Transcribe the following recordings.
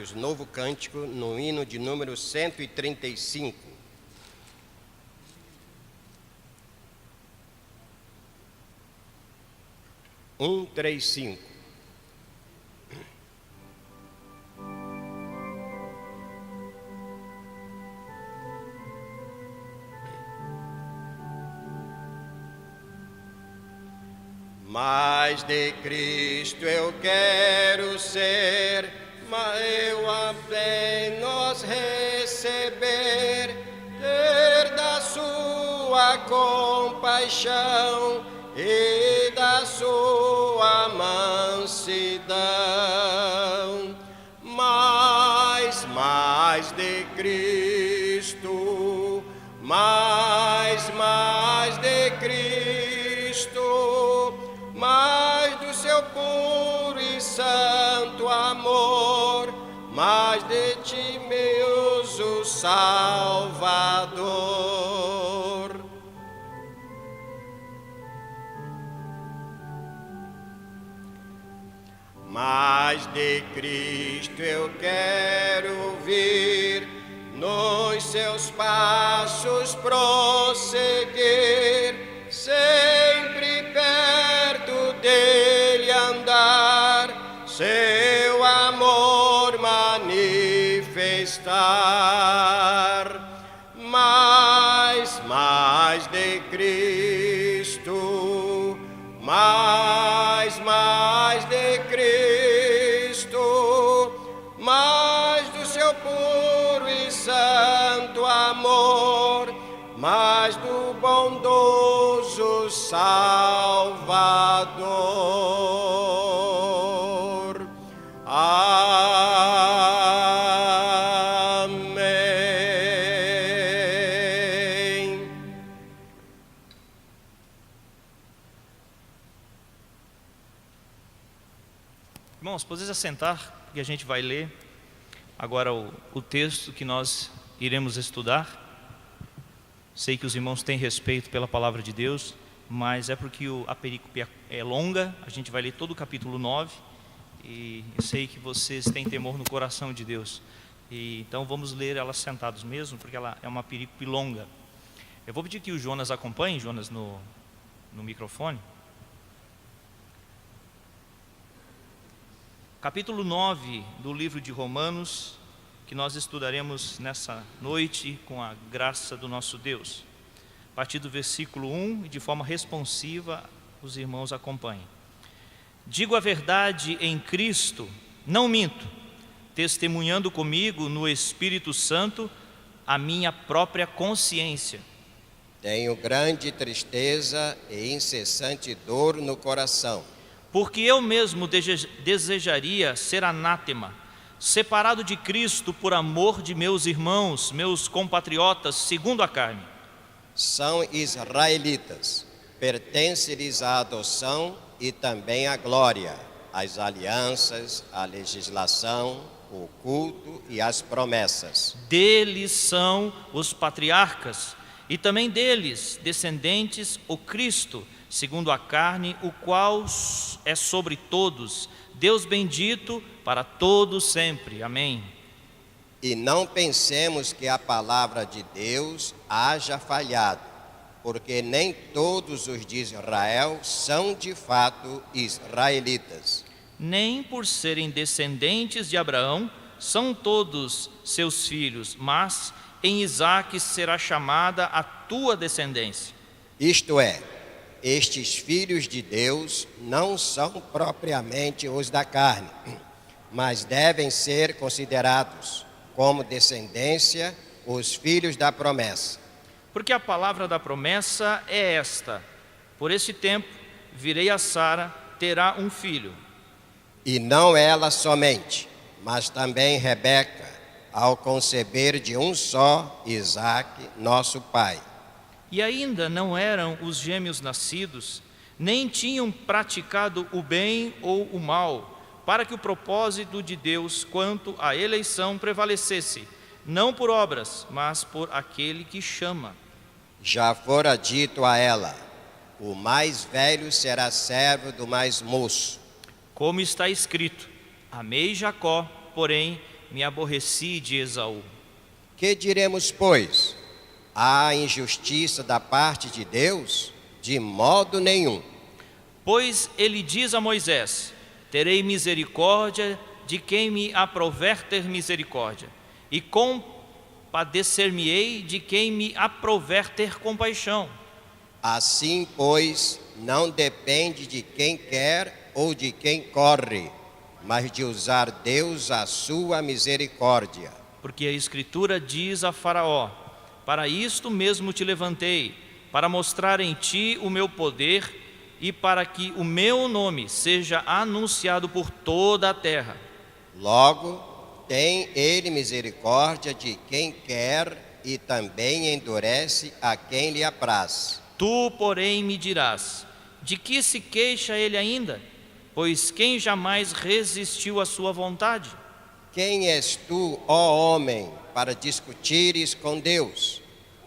Marcos, novo cântico, no hino de número 135. Um, 3, 5. Mas de Cristo eu quero ser, mas eu apenas receber, ter da sua compaixão e da sua mansidão. Mais de Cristo, mais de Cristo, mais do seu puro e santo amor, mais de ti, meu Salvador. Mais de Cristo eu quero vir, nos seus passos prosseguir, sempre perto dele andar, seu amor manifestar. Mais de Cristo, mais de Cristo, mais do seu puro e santo amor, mais do bondoso Salvador. Amém. Irmãos, podem assentar, porque a gente vai ler agora o texto que nós iremos estudar. Sei que os irmãos têm respeito pela palavra de Deus, mas é porque a perícope é longa, a gente vai ler todo o capítulo 9, e eu sei que vocês têm temor no coração de Deus. Então vamos ler ela sentados mesmo, porque ela é uma perícope longa. Eu vou pedir que o Jonas acompanhe, Jonas no microfone. Capítulo 9 do livro de Romanos, que nós estudaremos nessa noite com a graça do nosso Deus. A partir do versículo 1, e de forma responsiva, os irmãos acompanhem. Digo a verdade em Cristo, não minto, testemunhando comigo no Espírito Santo a minha própria consciência. Tenho grande tristeza e incessante dor no coração, porque eu mesmo desejaria ser anátema, separado de Cristo por amor de meus irmãos, meus compatriotas, segundo a carne. São israelitas, pertence-lhes a adoção e também a glória, as alianças, a legislação, o culto e as promessas. Deles são os patriarcas, e também deles, descendentes, o Cristo, segundo a carne, o qual é sobre todos, Deus bendito para todos sempre. Amém. E não pensemos que a palavra de Deus haja falhado, porque nem todos os de Israel são de fato israelitas. Nem por serem descendentes de Abraão são todos seus filhos, mas em Isaque será chamada a tua descendência. Isto é, estes filhos de Deus não são propriamente os da carne, mas devem ser considerados como descendência os filhos da promessa. Porque a palavra da promessa é esta: por esse tempo virei a Sara, terá um filho. E não ela somente, mas também Rebeca, ao conceber de um só Isaque, nosso pai. E ainda não eram os gêmeos nascidos, nem tinham praticado o bem ou o mal, para que o propósito de Deus quanto à eleição prevalecesse, não por obras, mas por aquele que chama. Já fora dito a ela: o mais velho será servo do mais moço. Como está escrito: amei Jacó, porém me aborreci de Esaú. Que diremos, pois? Há injustiça da parte de Deus? De modo nenhum. Pois ele diz a Moisés: terei misericórdia de quem me aprouver ter misericórdia, e compadecer-me-ei de quem me aprouver ter compaixão. Assim, pois, não depende de quem quer ou de quem corre, mas de usar Deus a sua misericórdia. Porque a Escritura diz a Faraó: para isto mesmo te levantei, para mostrar em ti o meu poder e para que o meu nome seja anunciado por toda a terra. Logo, tem ele misericórdia de quem quer e também endurece a quem lhe apraz. Tu, porém, me dirás: de que se queixa ele ainda? Pois quem jamais resistiu à sua vontade? Quem és tu, ó homem, para discutires com Deus?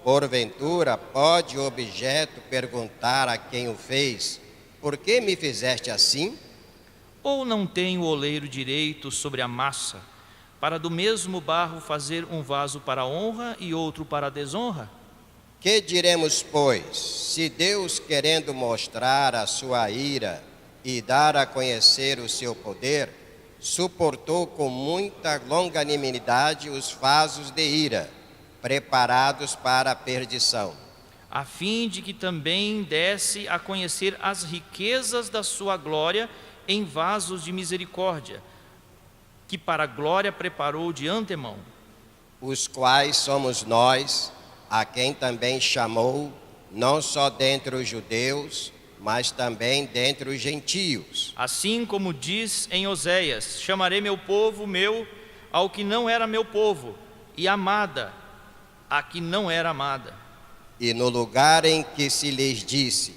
Porventura, pode o objeto perguntar a quem o fez: por que me fizeste assim? Ou não tem o oleiro direito sobre a massa, para do mesmo barro fazer um vaso para a honra e outro para a desonra? Que diremos, pois, se Deus, querendo mostrar a sua ira e dar a conhecer o seu poder, suportou com muita longanimidade os vasos de ira, preparados para a perdição, A fim de que também desse a conhecer as riquezas da sua glória em vasos de misericórdia, que para a glória preparou de antemão, os quais somos nós, a quem também chamou, não só dentre os judeus, mas também dentre os gentios. assim como diz em Oséias: chamarei meu povo meu ao que não era meu povo, e amada a que não era amada. E no lugar em que se lhes disse: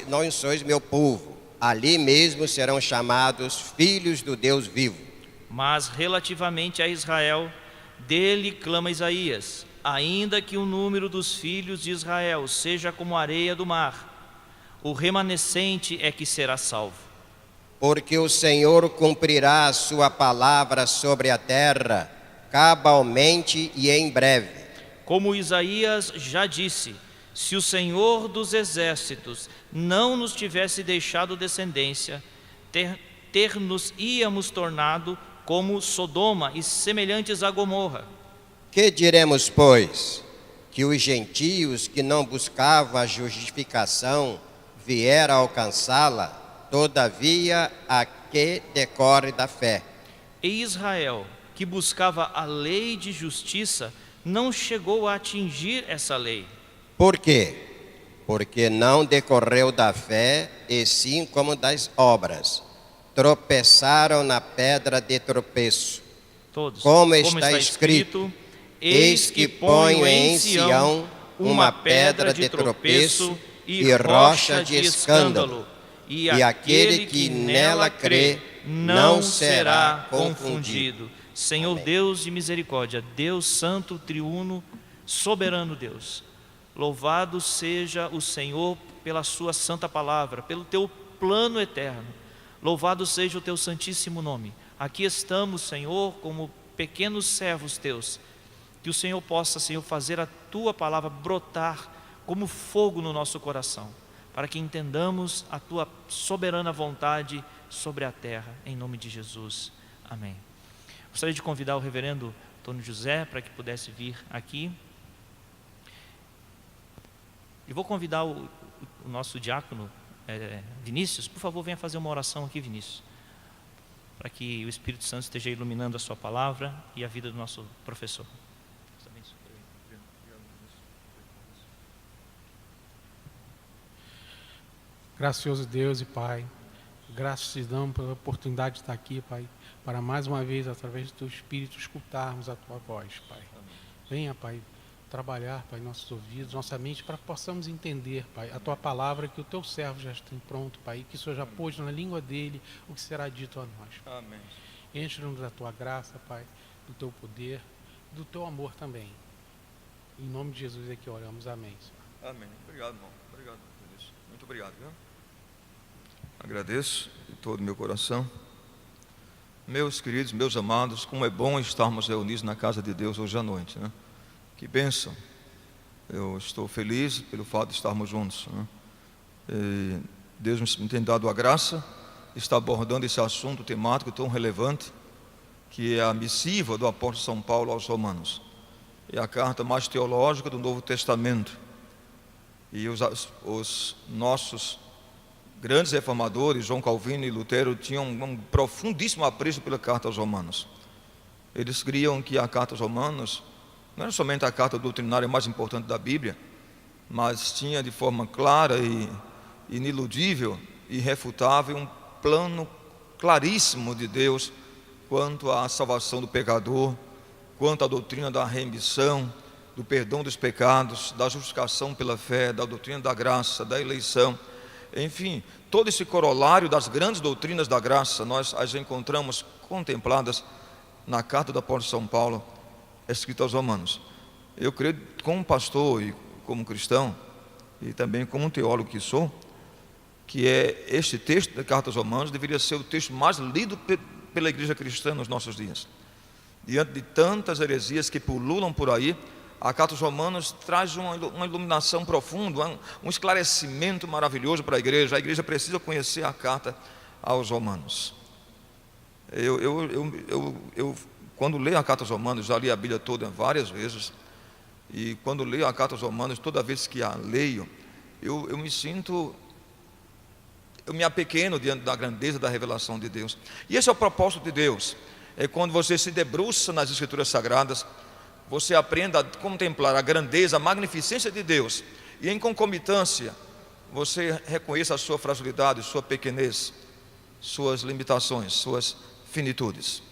não sois meu povo, ali mesmo serão chamados filhos do Deus vivo. Mas relativamente a Israel, dele clama Isaías: ainda que o número dos filhos de Israel seja como a areia do mar, o remanescente é que será salvo. Porque o Senhor cumprirá a sua palavra sobre a terra, cabalmente e em breve. Como Isaías já disse: se o Senhor dos exércitos não nos tivesse deixado descendência, ter-nos íamos tornado como Sodoma e semelhantes a Gomorra. Que diremos, pois? Que os gentios que não buscavam a justificação vieram alcançá-la, todavia a que decorre da fé. E Israel, que buscava a lei de justiça, não chegou a atingir essa lei. Por quê? Porque não decorreu da fé, e sim como das obras. Tropeçaram na pedra de tropeço. Todos. Como está escrito: eis que ponho em Sião uma pedra de tropeço e rocha de escândalo, e aquele que nela crê não será confundido. Senhor Amém. Deus de misericórdia, Deus santo, triuno, soberano Deus, louvado seja o Senhor pela sua santa palavra, pelo teu plano eterno. Louvado seja o teu santíssimo nome. Aqui estamos, Senhor, como pequenos servos teus. Que o Senhor possa, Senhor, fazer a tua palavra brotar como fogo no nosso coração, para que entendamos a tua soberana vontade sobre a terra, em nome de Jesus. Amém. Gostaria de convidar o reverendo Antônio José para que pudesse vir aqui. E vou convidar o nosso diácono Vinícius. Por favor, venha fazer uma oração aqui, Vinícius, para que o Espírito Santo esteja iluminando a sua palavra e a vida do nosso professor. Gracioso Deus e Pai, graças te damos pela oportunidade de estar aqui, Pai, para mais uma vez, através do teu Espírito, escutarmos a tua voz, Pai. Venha, Pai, trabalhar, Pai, nossos ouvidos, nossa mente, para que possamos entender, Pai, a tua palavra, que o teu servo já tem pronto, Pai, e que o Senhor já pôs na língua dele o que será dito a nós. Amém. Enche-nos da tua graça, Pai, do teu poder, do teu amor também. Em nome de Jesus é que oramos. Amém, Senhor. Amém. Obrigado, irmão. Obrigado por isso. Muito obrigado, viu? Agradeço de todo o meu coração Meus queridos, meus amados, como é bom estarmos reunidos na casa de Deus hoje à noite, né? Que bênção. Eu estou feliz pelo fato de estarmos juntos, né? E Deus me tem dado a graça de estar abordando esse assunto temático tão relevante, que é a missiva do apóstolo São Paulo aos Romanos. É a carta mais teológica do Novo Testamento. E os nossos grandes reformadores, João Calvino e Lutero, tinham um profundíssimo apreço pela carta aos Romanos. Eles criam que a carta aos Romanos não era somente a carta doutrinária mais importante da Bíblia, mas tinha de forma clara e iniludível e irrefutável um plano claríssimo de Deus quanto à salvação do pecador, quanto à doutrina da remissão, do perdão dos pecados, da justificação pela fé, da doutrina da graça, da eleição. Enfim, todo esse corolário das grandes doutrinas da graça, nós as encontramos contempladas na carta do apóstolo São Paulo, escrita aos Romanos. Eu creio, como pastor e como cristão, e também como um teólogo que sou, que este texto da carta aos Romanos deveria ser o texto mais lido pela igreja cristã nos nossos dias. Diante de tantas heresias que pululam por aí, a carta aos Romanos traz uma iluminação profunda, um esclarecimento maravilhoso para a igreja. A igreja precisa conhecer a carta aos Romanos. Eu quando leio a carta aos Romanos, já li a Bíblia toda várias vezes, e quando leio a carta aos Romanos, toda vez que a leio, eu me apequeno diante da grandeza da revelação de Deus. E esse é o propósito de Deus. É quando você se debruça nas Escrituras Sagradas, você aprenda a contemplar a grandeza, a magnificência de Deus, e em concomitância você reconheça a sua fragilidade, sua pequenez, suas limitações, suas finitudes.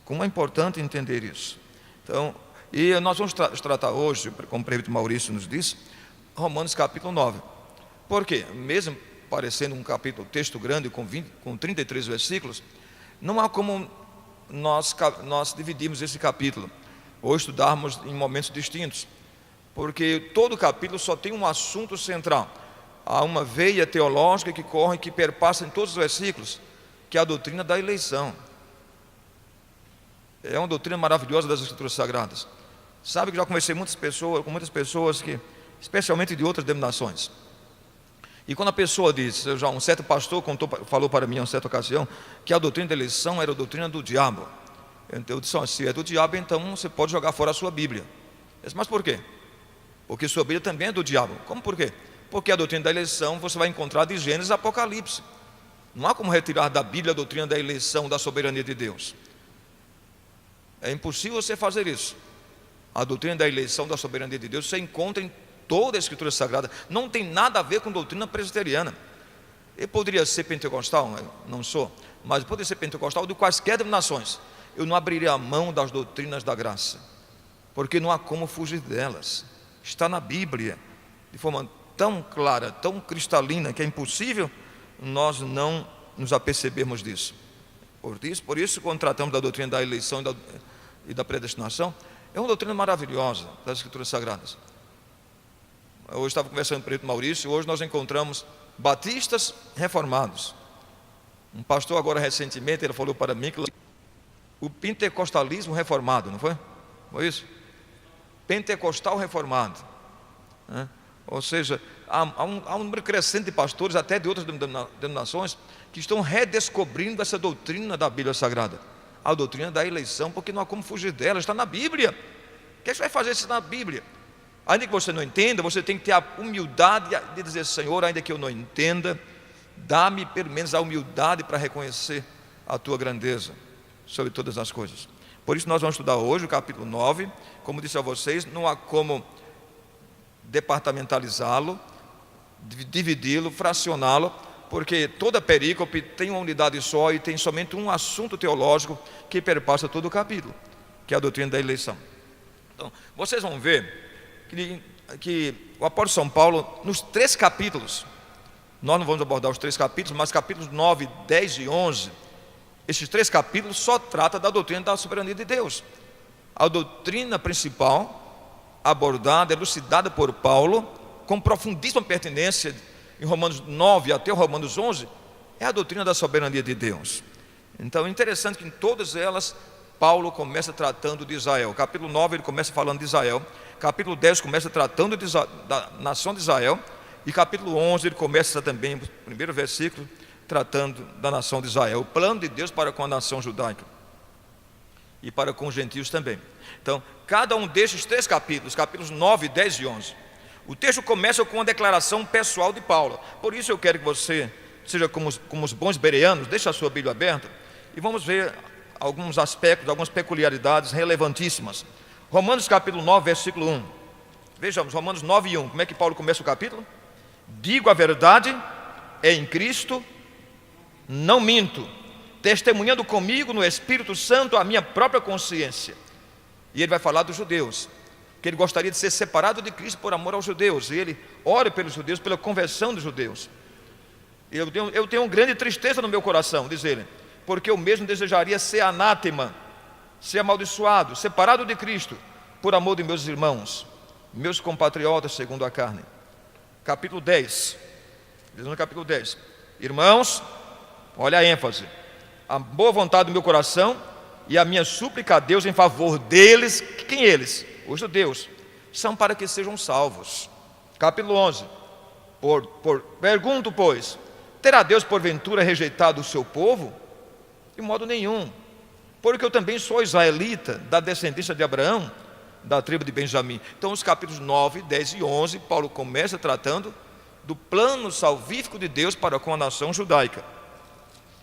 Como é importante entender isso. Então, e nós vamos tratar hoje, como o prefeito Maurício nos disse, Romanos capítulo 9. Por quê? Mesmo parecendo um capítulo, texto grande com 33 versículos, não há como nós dividirmos esse capítulo ou estudarmos em momentos distintos, porque todo capítulo só tem um assunto central. Há uma veia teológica que corre, que perpassa em todos os versículos, que é a doutrina da eleição. É uma doutrina maravilhosa das Escrituras Sagradas. Sabe que já conversei com muitas pessoas que, especialmente de outras denominações, e quando a pessoa diz, um certo pastor falou para mim em uma certa ocasião, que a doutrina da eleição era a doutrina do diabo. Então eu disse, se é do diabo, então você pode jogar fora a sua Bíblia. Eu disse, mas por quê? Porque sua Bíblia também é do diabo. Como por quê? Porque a doutrina da eleição você vai encontrar de Gênesis a Apocalipse. Não há como retirar da Bíblia a doutrina da eleição, da soberania de Deus. É impossível você fazer isso. A doutrina da eleição, da soberania de Deus, você encontra em toda a Escritura Sagrada. Não tem nada a ver com doutrina presbiteriana. Eu poderia ser pentecostal, não sou, mas poderia ser pentecostal de quaisquer denominações. Eu não abriria a mão das doutrinas da graça, porque não há como fugir delas. Está na Bíblia, de forma tão clara, tão cristalina, que é impossível nós não nos apercebermos disso. Por isso, quando tratamos da doutrina da eleição e da predestinação, é uma doutrina maravilhosa das Escrituras Sagradas. Hoje estava conversando com o prefeito Maurício, hoje nós encontramos batistas reformados. Um pastor agora recentemente, ele falou para mim que o pentecostalismo reformado, não foi? Foi isso? Pentecostal reformado, né? Ou seja, há um número crescente de pastores, até de outras denominações, que estão redescobrindo essa doutrina da Bíblia Sagrada, a doutrina da eleição, porque não há como fugir dela, está na Bíblia. O que você vai fazer se na Bíblia? Ainda que você não entenda, você tem que ter a humildade de dizer, Senhor, ainda que eu não entenda, dá-me pelo menos a humildade para reconhecer a tua grandeza sobre todas as coisas. Por isso nós vamos estudar hoje o capítulo 9. Como disse a vocês, não há como departamentalizá-lo, dividi-lo, fracioná-lo, porque toda perícope tem uma unidade só e tem somente um assunto teológico que perpassa todo o capítulo, que é a doutrina da eleição. Então, vocês vão ver que o apóstolo São Paulo, nos 3 capítulos, nós não vamos abordar os 3 capítulos, mas capítulos 9, 10 e 11, esses 3 capítulos só tratam da doutrina da soberania de Deus. A doutrina principal abordada, elucidada por Paulo, com profundíssima pertinência, em Romanos 9 até Romanos 11, é a doutrina da soberania de Deus. Então é interessante que em todas elas Paulo começa tratando de Israel. Capítulo 9 ele começa falando de Israel, capítulo 10 começa tratando da nação de Israel, e capítulo 11 ele começa também, no primeiro versículo, tratando da nação de Israel, o plano de Deus para com a nação judaica e para com os gentios também. Então, cada um destes 3 capítulos, capítulos 9, 10 e 11, o texto começa com uma declaração pessoal de Paulo. Por isso eu quero que você seja como os bons bereanos, deixe a sua Bíblia aberta e vamos ver alguns aspectos, algumas peculiaridades relevantíssimas. Romanos capítulo 9, versículo 1. Vejamos, Romanos 9 e 1, como é que Paulo começa o capítulo? Digo a verdade, em Cristo não minto, testemunhando comigo no Espírito Santo a minha própria consciência. E ele vai falar dos judeus, que ele gostaria de ser separado de Cristo por amor aos judeus, e ele ora pelos judeus, pela conversão dos judeus. Eu tenho grande tristeza no meu coração, diz ele, porque eu mesmo desejaria ser anátema, ser amaldiçoado, separado de Cristo, por amor de meus irmãos, meus compatriotas segundo a carne. Capítulo 10, diz no capítulo 10, irmãos, olha a ênfase, a boa vontade do meu coração e a minha súplica a Deus em favor deles. Quem eles? Os judeus, são para que sejam salvos. Capítulo 11, pergunto, pois, terá Deus porventura rejeitado o seu povo? De modo nenhum, porque eu também sou israelita, da descendência de Abraão, da tribo de Benjamim. Então os capítulos 9, 10 e 11, Paulo começa tratando do plano salvífico de Deus para com a nação judaica.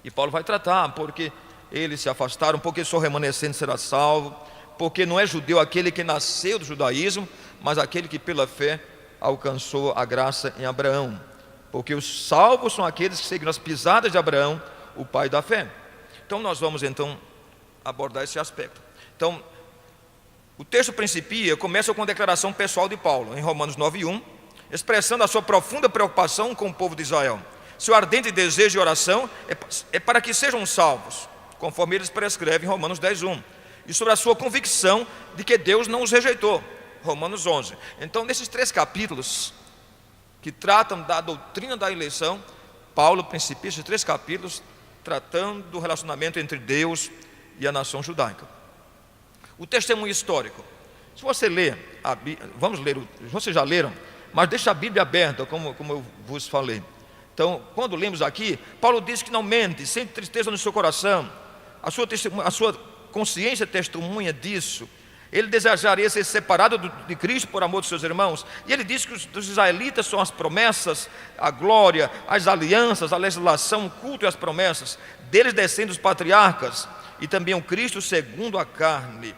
E Paulo vai tratar, porque eles se afastaram, porque só o remanescente será salvo, porque não é judeu aquele que nasceu do judaísmo, mas aquele que pela fé alcançou a graça em Abraão, porque os salvos são aqueles que seguem as pisadas de Abraão, o pai da fé. Então nós vamos então abordar esse aspecto. Então o texto começa com a declaração pessoal de Paulo, em Romanos 9, 1, expressando a sua profunda preocupação com o povo de Israel. Seu ardente desejo de oração é para que sejam salvos, conforme eles prescrevem em Romanos 10, 1, e sobre a sua convicção de que Deus não os rejeitou, Romanos 11. Então nesses 3 capítulos que tratam da doutrina da eleição, Paulo principia esses 3 capítulos tratando do relacionamento entre Deus e a nação judaica. O testemunho histórico, se você ler, vamos ler, vocês já leram, mas deixa a Bíblia aberta, como eu vos falei. Então, quando lemos aqui, Paulo diz que não mente, sente tristeza no seu coração, a sua consciência testemunha disso. Ele desejaria ser separado de Cristo por amor dos seus irmãos, e ele diz que os israelitas são as promessas, a glória, as alianças, a legislação, o culto e as promessas, deles descendem os patriarcas, e também o Cristo segundo a carne.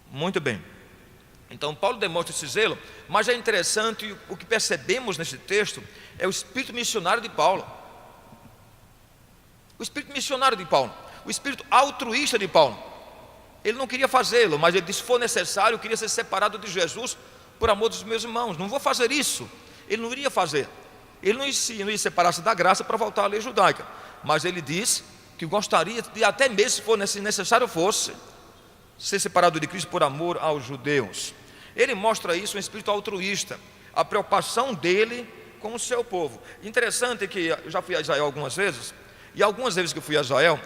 Muito bem, então Paulo demonstra esse zelo, mas é interessante, o que percebemos nesse texto é o espírito missionário de Paulo. O espírito missionário de Paulo, o espírito altruísta de Paulo. Ele não queria fazê-lo, mas ele disse, se for necessário, eu queria ser separado de Jesus por amor dos meus irmãos, não vou fazer isso. Ele não iria fazer, ele não ia separar-se da graça para voltar à lei judaica, mas ele disse que gostaria de, até mesmo se for necessário fosse, ser separado de Cristo por amor aos judeus. Ele mostra isso, um espírito altruísta, a preocupação dele com o seu povo. Interessante que eu já fui a Israel algumas vezes, e algumas vezes que eu fui a Israel,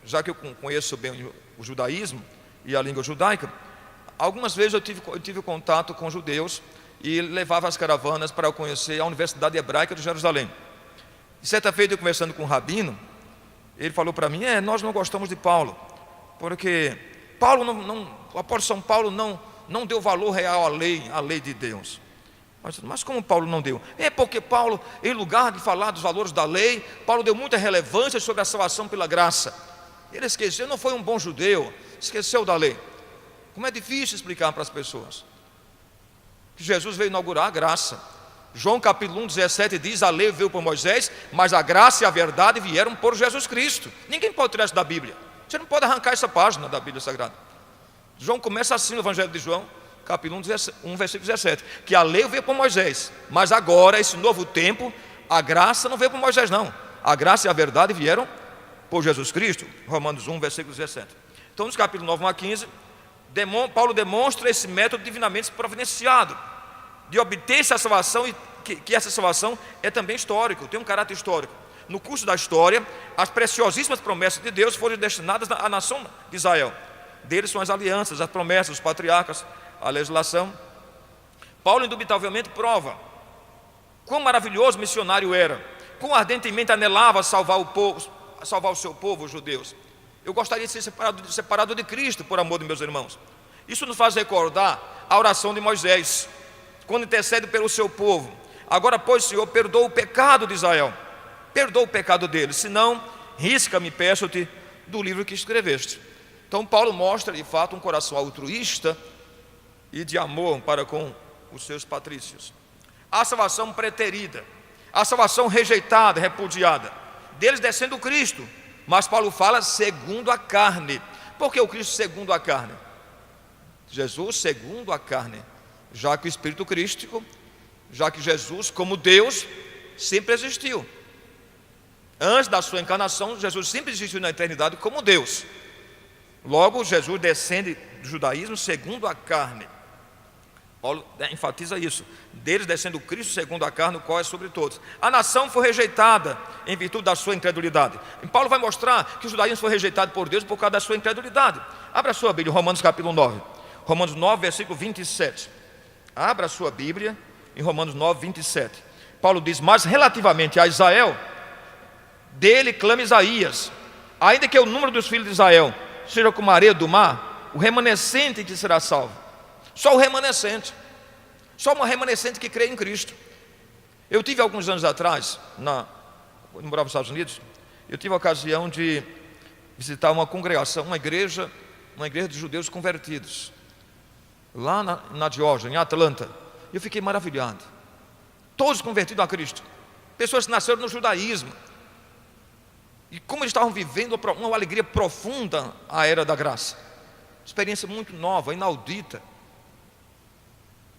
já que eu conheço bem o judaísmo e a língua judaica, algumas vezes eu tive contato com judeus e levava as caravanas para eu conhecer a Universidade Hebraica de Jerusalém. E certa feita, eu conversando com um rabino, ele falou para mim, nós não gostamos de Paulo, porque Paulo o apóstolo São Paulo não deu valor real à lei de Deus. Mas como Paulo não deu? Porque Paulo, em lugar de falar dos valores da lei, Paulo deu muita relevância sobre a salvação pela graça. Ele esqueceu, não foi um bom judeu, esqueceu da lei. Como é difícil explicar para as pessoas que Jesus veio inaugurar a graça. João capítulo 1, 17 diz, a lei veio por Moisés, mas a graça e a verdade vieram por Jesus Cristo. Ninguém pode tirar isso da Bíblia. Você não pode arrancar essa página da Bíblia Sagrada. João começa assim no Evangelho de João, capítulo 1, versículo 17, que a lei veio por Moisés, mas agora, esse novo tempo, a graça não veio por Moisés não, a graça e a verdade vieram por Jesus Cristo. Romanos 1, versículo 17. Então nos capítulos 9 a 15, Paulo demonstra esse método divinamente providenciado de obter essa salvação, e que essa salvação é também histórico, tem um caráter histórico. no curso da história, as preciosíssimas promessas de Deus foram destinadas à nação de Israel. Deles são as alianças, as promessas, os patriarcas, a legislação. Paulo indubitavelmente prova quão maravilhoso missionário era, quão ardentemente anelava salvar o seu povo, os judeus. Eu gostaria de ser separado de Cristo, por amor de meus irmãos. Isso nos faz recordar a oração de Moisés, quando intercede pelo seu povo. Agora, pois, Senhor, perdoa o pecado de Israel, perdoa o pecado deles, senão, risca-me, peço-te, do livro que escreveste. Então, Paulo mostra, de fato, um coração altruísta e de amor para com os seus patrícios. A salvação preterida, a salvação rejeitada, repudiada, deles descendo o Cristo, mas Paulo fala segundo a carne. Por que o Cristo segundo a carne? Jesus segundo a carne, já que o Espírito Crístico, já que Jesus como Deus sempre existiu. Antes da sua encarnação, Jesus sempre existiu na eternidade como Deus. Logo, Jesus descende do judaísmo segundo a carne. Paulo enfatiza isso, deles descendo o Cristo segundo a carne, o qual é sobre todos. A nação foi rejeitada em virtude da sua incredulidade. E Paulo vai mostrar que o judaísmo foi rejeitado por Deus por causa da sua incredulidade. Abra a sua Bíblia, Romanos capítulo 9. Romanos 9, versículo 27. Abra a sua Bíblia em Romanos 9, 27. Paulo diz: mas relativamente a Israel, dele clama Isaías, ainda que o número dos filhos de Israel seja como a areia do mar, o remanescente que será salvo. Só o remanescente, só uma remanescente que crê em Cristo. Eu tive alguns anos atrás, quando morava nos Estados Unidos, eu tive a ocasião de visitar uma congregação, uma igreja de judeus convertidos, lá na Geórgia, em Atlanta. Eu fiquei maravilhado, todos convertidos a Cristo, pessoas que nasceram no judaísmo, e como eles estavam vivendo uma alegria profunda à era da graça, experiência muito nova, inaudita.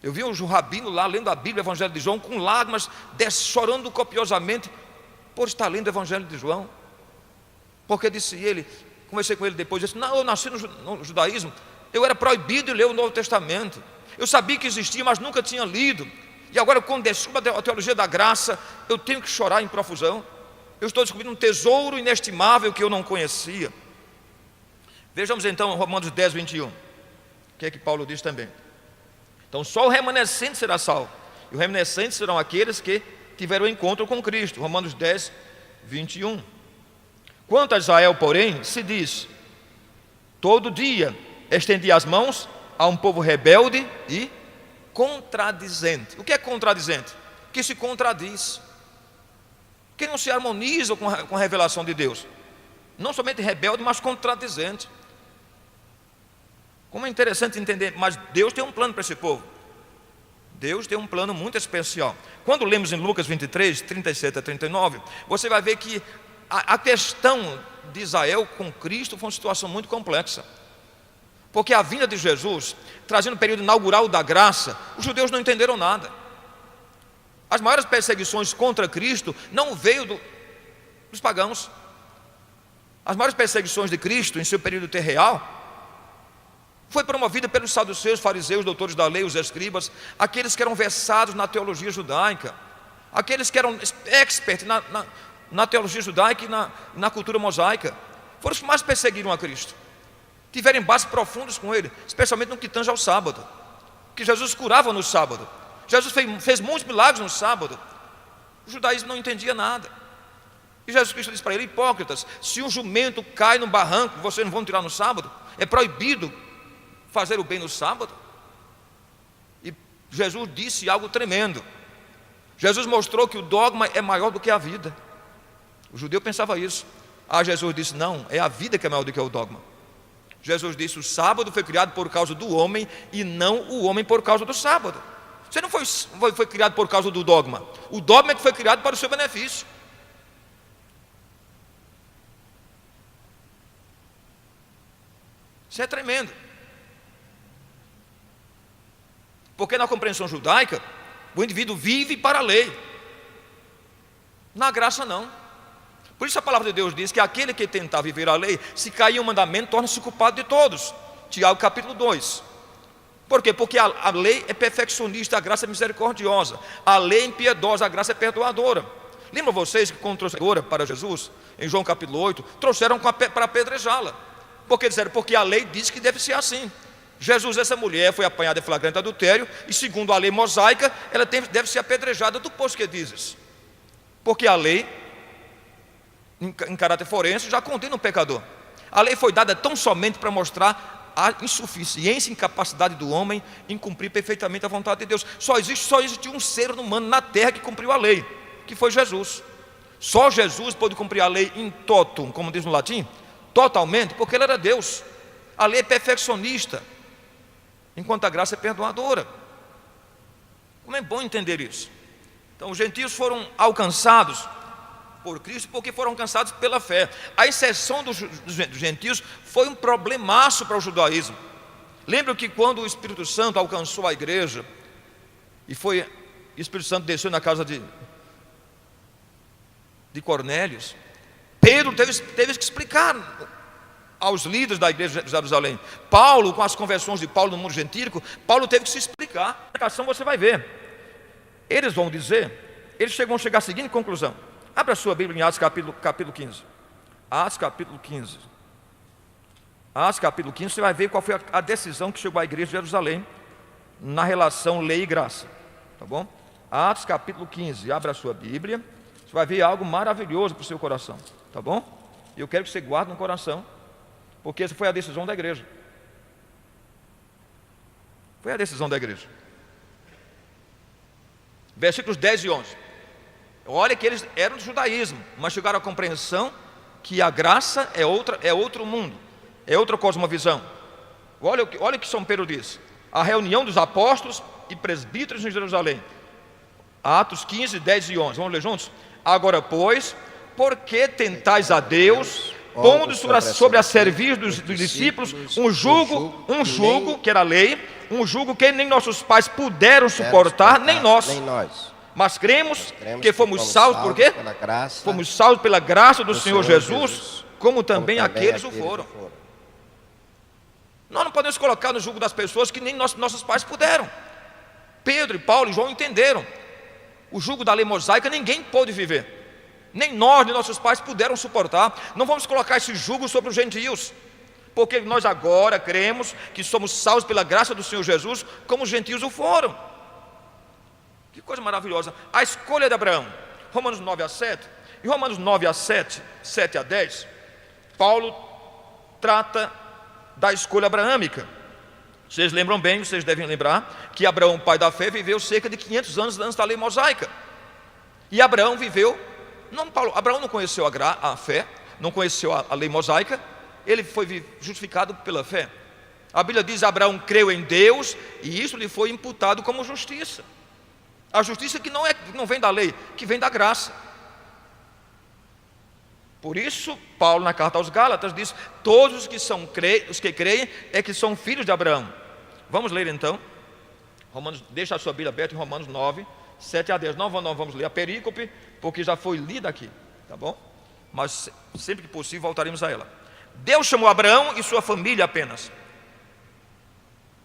Eu vi um rabino lá lendo a Bíblia, o Evangelho de João, com lágrimas, chorando copiosamente por estar lendo o Evangelho de João. Porque disse ele, conversei com ele depois, disse: não, eu nasci no judaísmo, eu era proibido de ler o Novo Testamento, eu sabia que existia, mas nunca tinha lido, e agora quando descubro a teologia da graça, eu tenho que chorar em profusão. Eu estou descobrindo um tesouro inestimável que eu não conhecia. Vejamos então Romanos 10, 21. O que é que Paulo diz também? Então só o remanescente será salvo, e o remanescente serão aqueles que tiveram encontro com Cristo. Romanos 10, 21. Quanto a Israel, porém, se diz: todo dia estendi as mãos a um povo rebelde e contradizente. O que é contradizente? Que se contradiz, que não se harmoniza com a revelação de Deus. Não somente rebelde, mas contradizente. Como é interessante entender, mas Deus tem um plano para esse povo. Deus tem um plano muito especial. Quando lemos em Lucas 23, 37 a 39, você vai ver que a questão de Israel com Cristo foi uma situação muito complexa. Porque a vinda de Jesus, trazendo o período inaugural da graça, os judeus não entenderam nada. As maiores perseguições contra Cristo não veio dos pagãos. As maiores perseguições de Cristo em seu período terreal foi promovida pelos saduceus, fariseus, doutores da lei, os escribas, aqueles que eram versados na teologia judaica, aqueles que eram experts na teologia judaica e na cultura mosaica. Foram os que mais perseguiram a Cristo, tiveram embates profundos com ele, especialmente no que tange ao sábado, que Jesus curava no sábado. Jesus fez muitos milagres no sábado. O judaísmo não entendia nada. E Jesus Cristo disse para ele: hipócritas, se um jumento cai no barranco, vocês não vão tirar no sábado? É proibido fazer o bem no sábado? E Jesus disse algo tremendo. Jesus mostrou que o dogma é maior do que a vida. O judeu pensava isso. Jesus disse: não, é a vida que é maior do que o dogma. Jesus disse: o sábado foi criado por causa do homem e não o homem por causa do sábado. Você não foi criado por causa do dogma. O dogma é que foi criado para o seu benefício. Isso é tremendo. Porque na compreensão judaica, o indivíduo vive para a lei. Na graça não. Por isso a palavra de Deus diz que aquele que tentar viver a lei, se cair um mandamento, torna-se culpado de todos. Tiago capítulo 2. Por quê? Porque a lei é perfeccionista, a graça é misericordiosa. A lei é impiedosa, a graça é perdoadora. Lembram vocês que quando trouxeram para Jesus, em João capítulo 8, trouxeram para apedrejá-la. Porque disseram, porque a lei diz que deve ser assim. Jesus, essa mulher, foi apanhada em flagrante adultério, e segundo a lei mosaica, ela deve ser apedrejada. Tu pois que dizes? Porque a lei, em caráter forense, já condena o pecador. A lei foi dada tão somente para mostrar a insuficiência e incapacidade do homem em cumprir perfeitamente a vontade de Deus. Só existe um ser humano na terra que cumpriu a lei, que foi Jesus. Só Jesus pôde cumprir a lei in totum, como diz no latim, totalmente, porque ele era Deus. A lei é perfeccionista, enquanto a graça é perdoadora. Como é bom entender isso. Então os gentios foram alcançados por Cristo porque foram alcançados pela fé. A exceção dos gentios foi um problemaço para o judaísmo. Lembra que quando o Espírito Santo alcançou a igreja, e o Espírito Santo desceu na casa de Cornélios, Pedro teve que explicar aos líderes da igreja de Jerusalém. Paulo, com as conversões de Paulo no mundo gentílico, Paulo teve que se explicar. Na ação você vai ver. Eles vão dizer, eles vão chegar à seguinte conclusão. Abra a sua Bíblia em Atos capítulo 15. Atos capítulo 15. Atos capítulo 15, você vai ver qual foi a decisão que chegou à igreja de Jerusalém na relação lei e graça. Tá bom? Atos capítulo 15, abra a sua Bíblia. Você vai ver algo maravilhoso para o seu coração. Tá bom? E eu quero que você guarde no coração, porque essa foi a decisão da igreja. Foi a decisão da igreja. Versículos 10 e 11. Olha que eles eram do judaísmo, mas chegaram à compreensão que a graça é outro mundo, é outra cosmovisão. Olha o que São Pedro diz. A reunião dos apóstolos e presbíteros em Jerusalém. Atos 15, 10 e 11. Vamos ler juntos? Agora, pois, por que tentais a Deus, pondo sobre a cerviz dos discípulos um jugo, que era a lei, um jugo que nem nossos pais puderam suportar, nem nós. Mas cremos que fomos salvos, por quê? Fomos salvos pela graça do Senhor Jesus, como também aqueles o foram. Nós não podemos colocar no jugo das pessoas que nem nossos pais puderam. Pedro e Paulo e João entenderam. O jugo da lei mosaica ninguém pôde viver. Nem nós, nem nossos pais puderam suportar. Não vamos colocar esse jugo sobre os gentios, porque nós agora cremos que somos salvos pela graça do Senhor Jesus, como os gentios o foram. Que coisa maravilhosa. A escolha de Abraão, Romanos 9 a 7. Em Romanos 9 a 7, 7 a 10, Paulo trata da escolha abraâmica. Vocês lembram bem, vocês devem lembrar, que Abraão, pai da fé, viveu cerca de 500 anos antes da lei mosaica. E Abraão viveu, Abraão não conheceu a fé, não conheceu a lei mosaica, ele foi justificado pela fé. A Bíblia diz que Abraão creu em Deus e isso lhe foi imputado como justiça. A justiça que não vem da lei, que vem da graça. Por isso, Paulo, na carta aos Gálatas, diz: todos os que creem é que são filhos de Abraão. Vamos ler então, deixa a sua Bíblia aberta em Romanos 9, 7 a 10. Não vamos ler a perícope, porque já foi lida aqui, tá bom? Mas sempre que possível voltaremos a ela. Deus chamou Abraão e sua família apenas,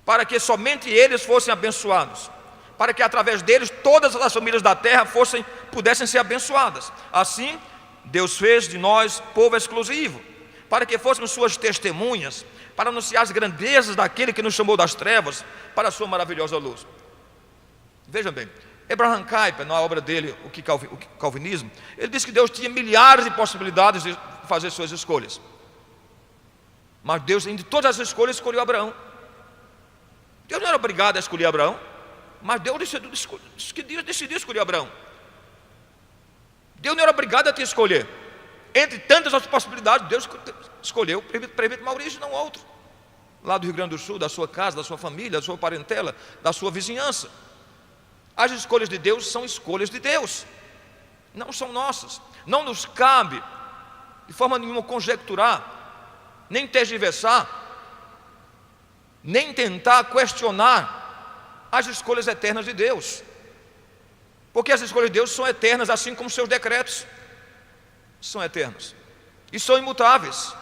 para que somente eles fossem abençoados, para que através deles todas as famílias da terra pudessem ser abençoadas. Assim, Deus fez de nós povo exclusivo, para que fôssemos suas testemunhas, para anunciar as grandezas daquele que nos chamou das trevas para a sua maravilhosa luz. Vejam bem, Abraham Kuyper, na obra dele, o Calvinismo, ele diz que Deus tinha milhares de possibilidades de fazer suas escolhas, mas Deus, entre todas as escolhas, escolheu Abraão. Deus não era obrigado a escolher Abraão, mas Deus decidiu escolher Abraão. Deus não era obrigado a te escolher. Entre tantas outras possibilidades, Deus escolheu o prefeito Maurício, não outro, lá do Rio Grande do Sul, da sua casa, da sua família, da sua parentela, da sua vizinhança. As escolhas de Deus são escolhas de Deus, não são nossas. Não nos cabe de forma nenhuma conjecturar, nem tergiversar, nem tentar questionar as escolhas eternas de Deus, porque as escolhas de Deus são eternas, assim como seus decretos são eternos e são imutáveis.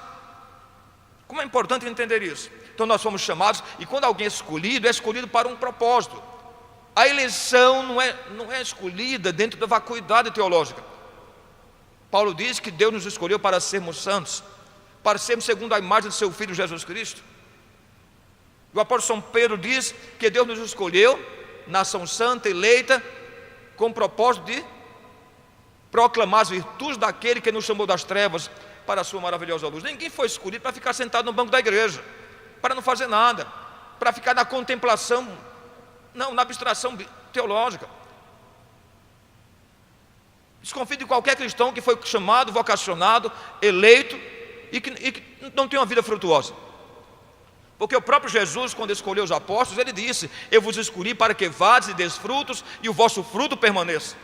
Como é importante entender isso. Então nós fomos chamados, e quando alguém é escolhido para um propósito. A eleição não é escolhida dentro da vacuidade teológica. Paulo diz que Deus nos escolheu para sermos santos, para sermos segundo a imagem de seu Filho Jesus Cristo. O apóstolo São Pedro diz que Deus nos escolheu, nação santa, eleita, com o propósito de proclamar as virtudes daquele que nos chamou das trevas para a sua maravilhosa luz. Ninguém foi escolhido para ficar sentado no banco da igreja, para não fazer nada, para ficar na contemplação, não, na abstração teológica. Desconfie de qualquer cristão que foi chamado, vocacionado, eleito e que não tem uma vida frutuosa. Porque o próprio Jesus, quando escolheu os apóstolos, ele disse: eu vos escolhi para que vades e deis frutos e o vosso fruto permaneça.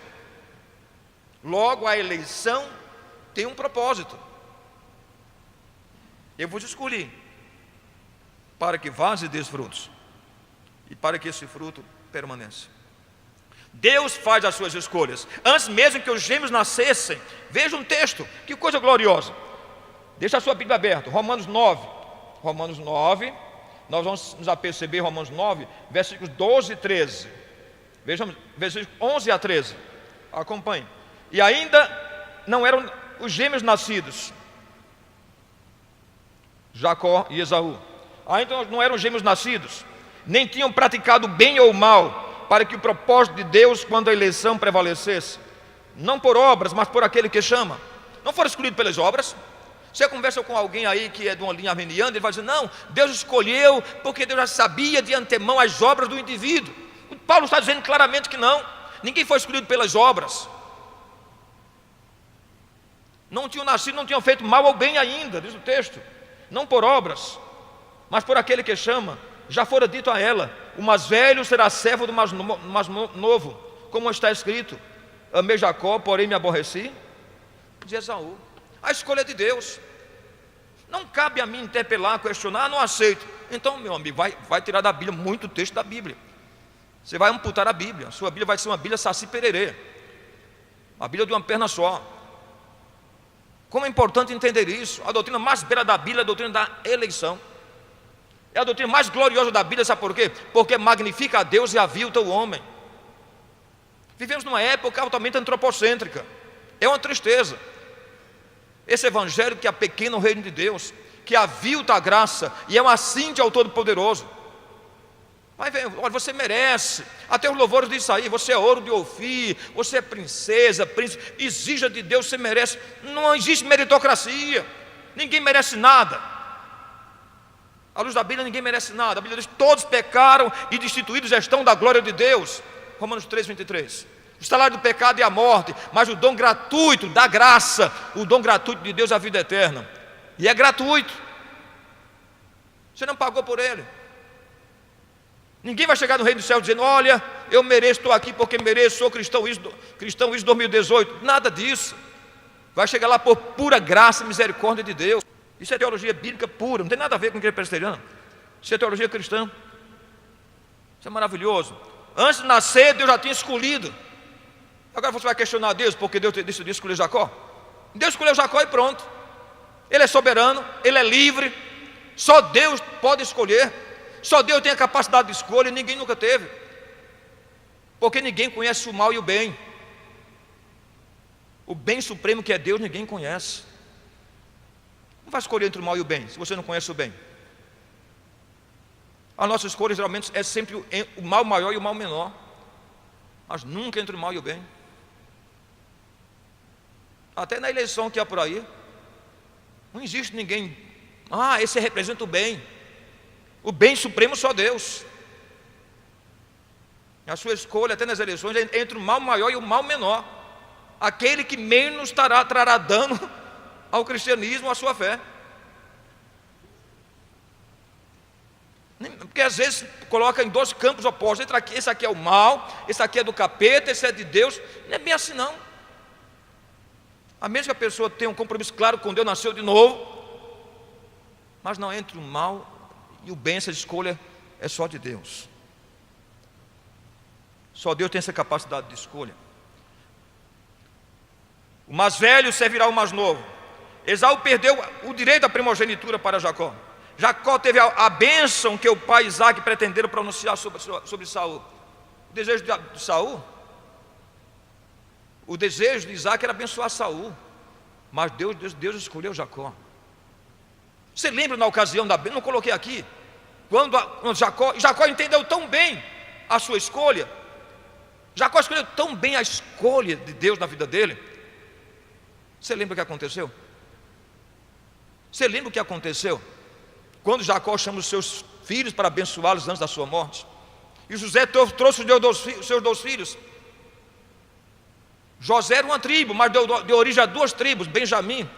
Logo, a eleição tem um propósito. Eu vos escolhi para que vades e deis frutos e para que esse fruto permaneça. Deus faz as suas escolhas antes mesmo que os gêmeos nascessem. Veja um texto, que coisa gloriosa. Deixa a sua Bíblia aberta, Romanos 9. Romanos 9, nós vamos nos aperceber, Romanos 9, versículos 12 e 13. Vejamos, versículos 11 a 13. Acompanhe. E ainda não eram os gêmeos nascidos, Jacó e Esaú. Ainda não eram gêmeos nascidos, nem tinham praticado bem ou mal, para que o propósito de Deus, quando a eleição prevalecesse, não por obras, mas por aquele que chama. Não foram escolhidos pelas obras. Você conversa com alguém aí que é de uma linha arminiana, ele vai dizer: não, Deus escolheu porque Deus já sabia de antemão as obras do indivíduo. O Paulo está dizendo claramente que não, ninguém foi escolhido pelas obras. Não tinham nascido, não tinham feito mal ou bem ainda, diz o texto. Não por obras, mas por aquele que chama. Já fora dito a ela: o mais velho será servo do mais novo, como está escrito: amei Jacó, porém me aborreci de Esaú. A escolha é de Deus. Não cabe a mim interpelar, questionar, não aceito. Então, meu amigo, vai tirar da Bíblia muito texto da Bíblia. Você vai amputar a Bíblia. Sua Bíblia vai ser uma Bíblia saci pererê, a Bíblia de uma perna só. Como é importante entender isso. A doutrina mais bela da Bíblia é a doutrina da eleição. É a doutrina mais gloriosa da Bíblia, sabe por quê? Porque magnifica a Deus e avilta o homem. Vivemos numa época altamente antropocêntrica. É uma tristeza. Esse evangelho que apequena o reino de Deus, que avilta a graça e é um assinte ao Todo-Poderoso. Vai ver, olha, você merece. Até os louvores disso aí: você é ouro de Ofir, você é princesa, príncipe. Exija de Deus, você merece. Não existe meritocracia. Ninguém merece nada. À luz da Bíblia, ninguém merece nada. A Bíblia diz: todos pecaram e destituídos estão da glória de Deus. Romanos 3, 23. O salário do pecado é a morte, mas o dom gratuito da graça, o dom gratuito de Deus é a vida eterna. E é gratuito. Você não pagou por ele. Ninguém vai chegar no reino do céu dizendo: olha, eu mereço, estou aqui porque mereço, sou cristão isso 2018. Nada disso. Vai chegar lá por pura graça e misericórdia de Deus. Isso é teologia bíblica pura, não tem nada a ver com igreja presbiteriana. Isso é teologia cristã. Isso é maravilhoso. Antes de nascer, Deus já tinha escolhido. Agora você vai questionar Deus porque Deus decidiu escolher Jacó? Deus escolheu Jacó e pronto. Ele é soberano, ele é livre. Só Deus pode escolher. Só Deus tem a capacidade de escolha e ninguém nunca teve. Porque ninguém conhece o mal e o bem. O bem supremo que é Deus, ninguém conhece. Não vai escolher entre o mal e o bem, se você não conhece o bem. A nossa escolha geralmente é sempre o mal maior e o mal menor, mas nunca entre o mal e o bem. Até na eleição que há por aí, não existe ninguém: esse representa o bem. O bem supremo só Deus. A sua escolha até nas eleições é entre o mal maior e o mal menor. Aquele que menos trará dano ao cristianismo, à sua fé. Porque às vezes coloca em dois campos opostos: esse aqui é o mal, esse aqui é do capeta, esse é de Deus. Não é bem assim não. A menos que a pessoa tenha um compromisso claro com Deus, nasceu de novo. Mas não, entre o mal e o bem, essa escolha é só de Deus. Só Deus tem essa capacidade de escolha. O mais velho servirá ao mais novo. Esaú perdeu o direito à primogenitura para Jacó. Jacó teve a bênção que o pai Isaac pretendeu pronunciar sobre Saul. O desejo de Saul, o desejo de Isaac era abençoar Saul. Mas Deus escolheu Jacó. Você lembra na ocasião da bênção? Não coloquei aqui. Quando Jacó entendeu tão bem a sua escolha. Jacó escolheu tão bem a escolha de Deus na vida dele. Você lembra o que aconteceu? Você lembra o que aconteceu? Quando Jacó chama os seus filhos para abençoá-los antes da sua morte. E José trouxe os seus 2 filhos. José era uma tribo, mas deu origem a 2 tribos, Benjamim.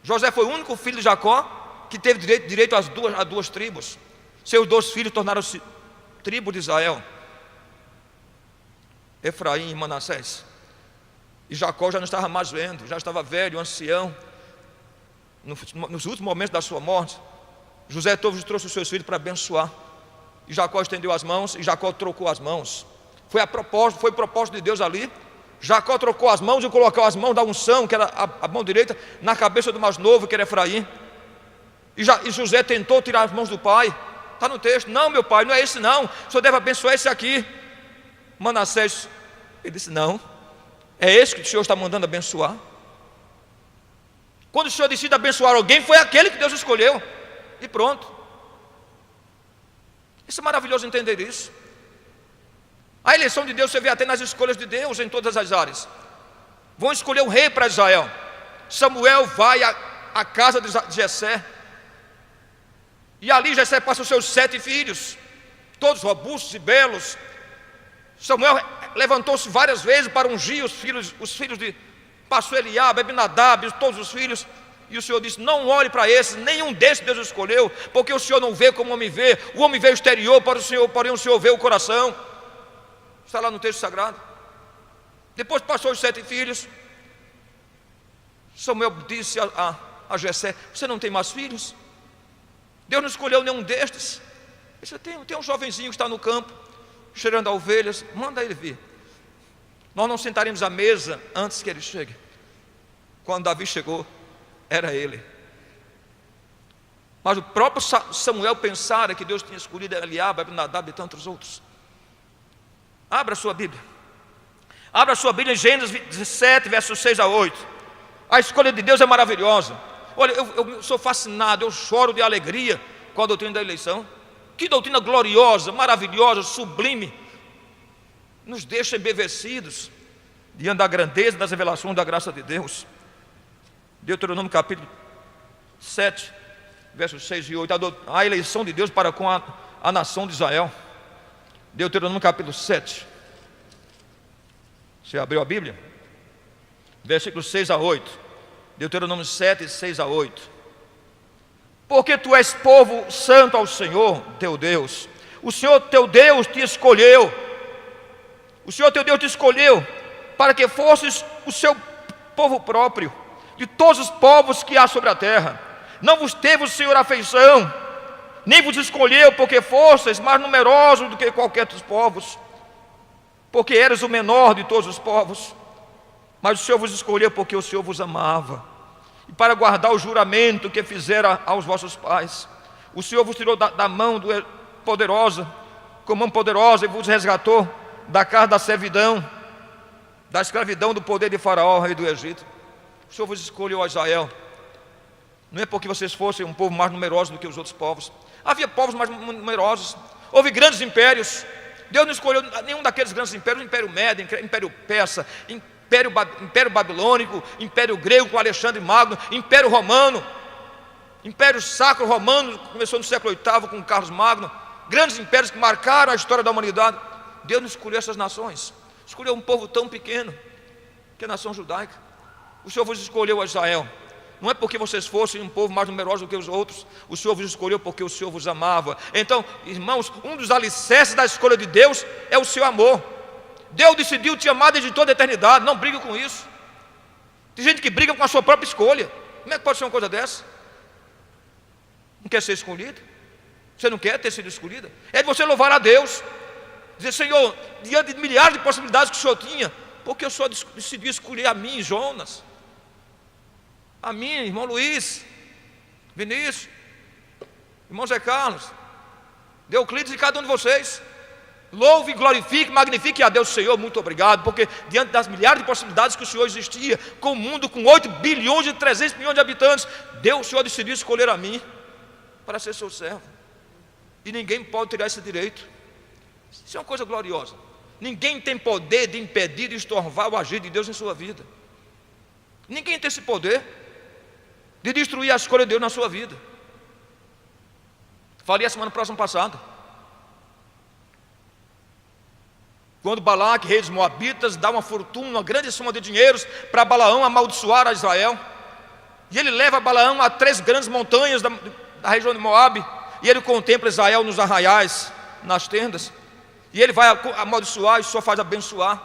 José foi o único filho de Jacó que teve direito a 2 tribos. Seus 2 filhos tornaram-se tribo de Israel, Efraim e Manassés. E Jacó já não estava mais vendo, já estava velho, ancião. Nos últimos momentos da sua morte, José trouxe os seus filhos para abençoar. E Jacó estendeu as mãos e Jacó trocou as mãos. Foi propósito de Deus ali. Jacó trocou as mãos e colocou as mãos da unção, que era a mão direita, na cabeça do mais novo, que era Efraim. E José tentou tirar as mãos do pai. Está no texto. Não, meu pai, não é esse não. O senhor deve abençoar esse aqui. Manassés, ele disse: não, é esse que o senhor está mandando abençoar. Quando o senhor decide abençoar alguém, foi aquele que Deus escolheu. E pronto. Isso é maravilhoso entender isso. A eleição de Deus você vê até nas escolhas de Deus em todas as áreas. Vão escolher um rei para Israel. Samuel vai à casa de Jessé. E ali Jessé passa os seus 7 filhos, todos robustos e belos. Samuel levantou-se várias vezes para ungir os filhos de passou Eliabe, Abinadab, todos os filhos. E o Senhor disse: não olhe para esses, nenhum desses Deus escolheu, porque o Senhor não vê como o homem vê. O homem vê o exterior para o Senhor, porém o Senhor vê o coração. Está lá no texto sagrado. Depois passou os 7 filhos. Samuel disse a Jessé: você não tem mais filhos? Deus não escolheu nenhum destes. Ele disse: tem um jovenzinho que está no campo, cheirando a ovelhas, manda ele vir. Nós não sentaremos à mesa antes que ele chegue. Quando Davi chegou, era ele. Mas o próprio Samuel pensara que Deus tinha escolhido Eliabe, Abinadab e tantos outros. Abra a sua Bíblia. Abra a sua Bíblia em Gênesis 17, versos 6 a 8. A escolha de Deus é maravilhosa. Olha, eu sou fascinado, eu choro de alegria com a doutrina da eleição. Que doutrina gloriosa, maravilhosa, sublime. Nos deixa embevecidos diante da grandeza das revelações da graça de Deus. Deuteronômio capítulo 7, versos 6 e 8. A eleição de Deus para com a nação de Israel. Deuteronômio capítulo 7. Você abriu a Bíblia? Versículos 6 a 8. Deuteronômio 7, 6 a 8. Porque tu és povo santo ao Senhor teu Deus. O Senhor teu Deus te escolheu. O Senhor teu Deus te escolheu para que fosses o seu povo próprio, de todos os povos que há sobre a terra. Não vos teve o Senhor afeição, nem vos escolheu porque fosseis mais numerosos do que qualquer dos povos, porque eres o menor de todos os povos. Mas o Senhor vos escolheu porque o Senhor vos amava, e para guardar o juramento que fizera aos vossos pais. O Senhor vos tirou da mão poderosa, com mão poderosa, e vos resgatou da casa da servidão, da escravidão do poder de Faraó, rei do Egito. O Senhor vos escolheu a Israel. Não é porque vocês fossem um povo mais numeroso do que os outros povos. Havia povos mais numerosos. Houve grandes impérios. Deus não escolheu nenhum daqueles grandes impérios. Império Médio, Império Persa, Império Babilônico, Império Grego com Alexandre Magno, Império Romano, Império Sacro Romano, começou no século VIII com Carlos Magno. Grandes impérios que marcaram a história da humanidade. Deus não escolheu essas nações. Escolheu um povo tão pequeno, que é a nação judaica. O Senhor vos escolheu a Israel. Não é porque vocês fossem um povo mais numeroso do que os outros. O Senhor vos escolheu porque o Senhor vos amava. Então, irmãos, um dos alicerces da escolha de Deus é o seu amor. Deus decidiu te amar desde toda a eternidade. Não brigue com isso. Tem gente que briga com a sua própria escolha. Como é que pode ser uma coisa dessa? Não quer ser escolhido? Você não quer ter sido escolhida? É de você louvar a Deus, dizer: Senhor, diante de milhares de possibilidades que o Senhor tinha, porque o Senhor decidiu escolher a mim, Jonas, a mim, irmão Luiz, Vinícius, irmão Zé Carlos, Euclides e cada um de vocês. Louve, glorifique, magnifique a Deus. Senhor, muito obrigado, porque diante das milhares de possibilidades que o Senhor existia, com o mundo com 8 bilhões e 300 milhões de habitantes, o Senhor decidiu escolher a mim para ser seu servo. E ninguém pode tirar esse direito. Isso é uma coisa gloriosa. Ninguém tem poder de impedir, de estorvar o agir de Deus em sua vida. Ninguém tem esse poder de destruir a escolha de Deus na sua vida. Falei a semana passada. Quando Balaque, rei dos Moabitas, dá uma fortuna, uma grande soma de dinheiros para Balaão amaldiçoar a Israel. E ele leva Balaão a 3 grandes montanhas da região de Moabe. E ele contempla Israel nos arraiais, nas tendas. E ele vai amaldiçoar e só faz abençoar.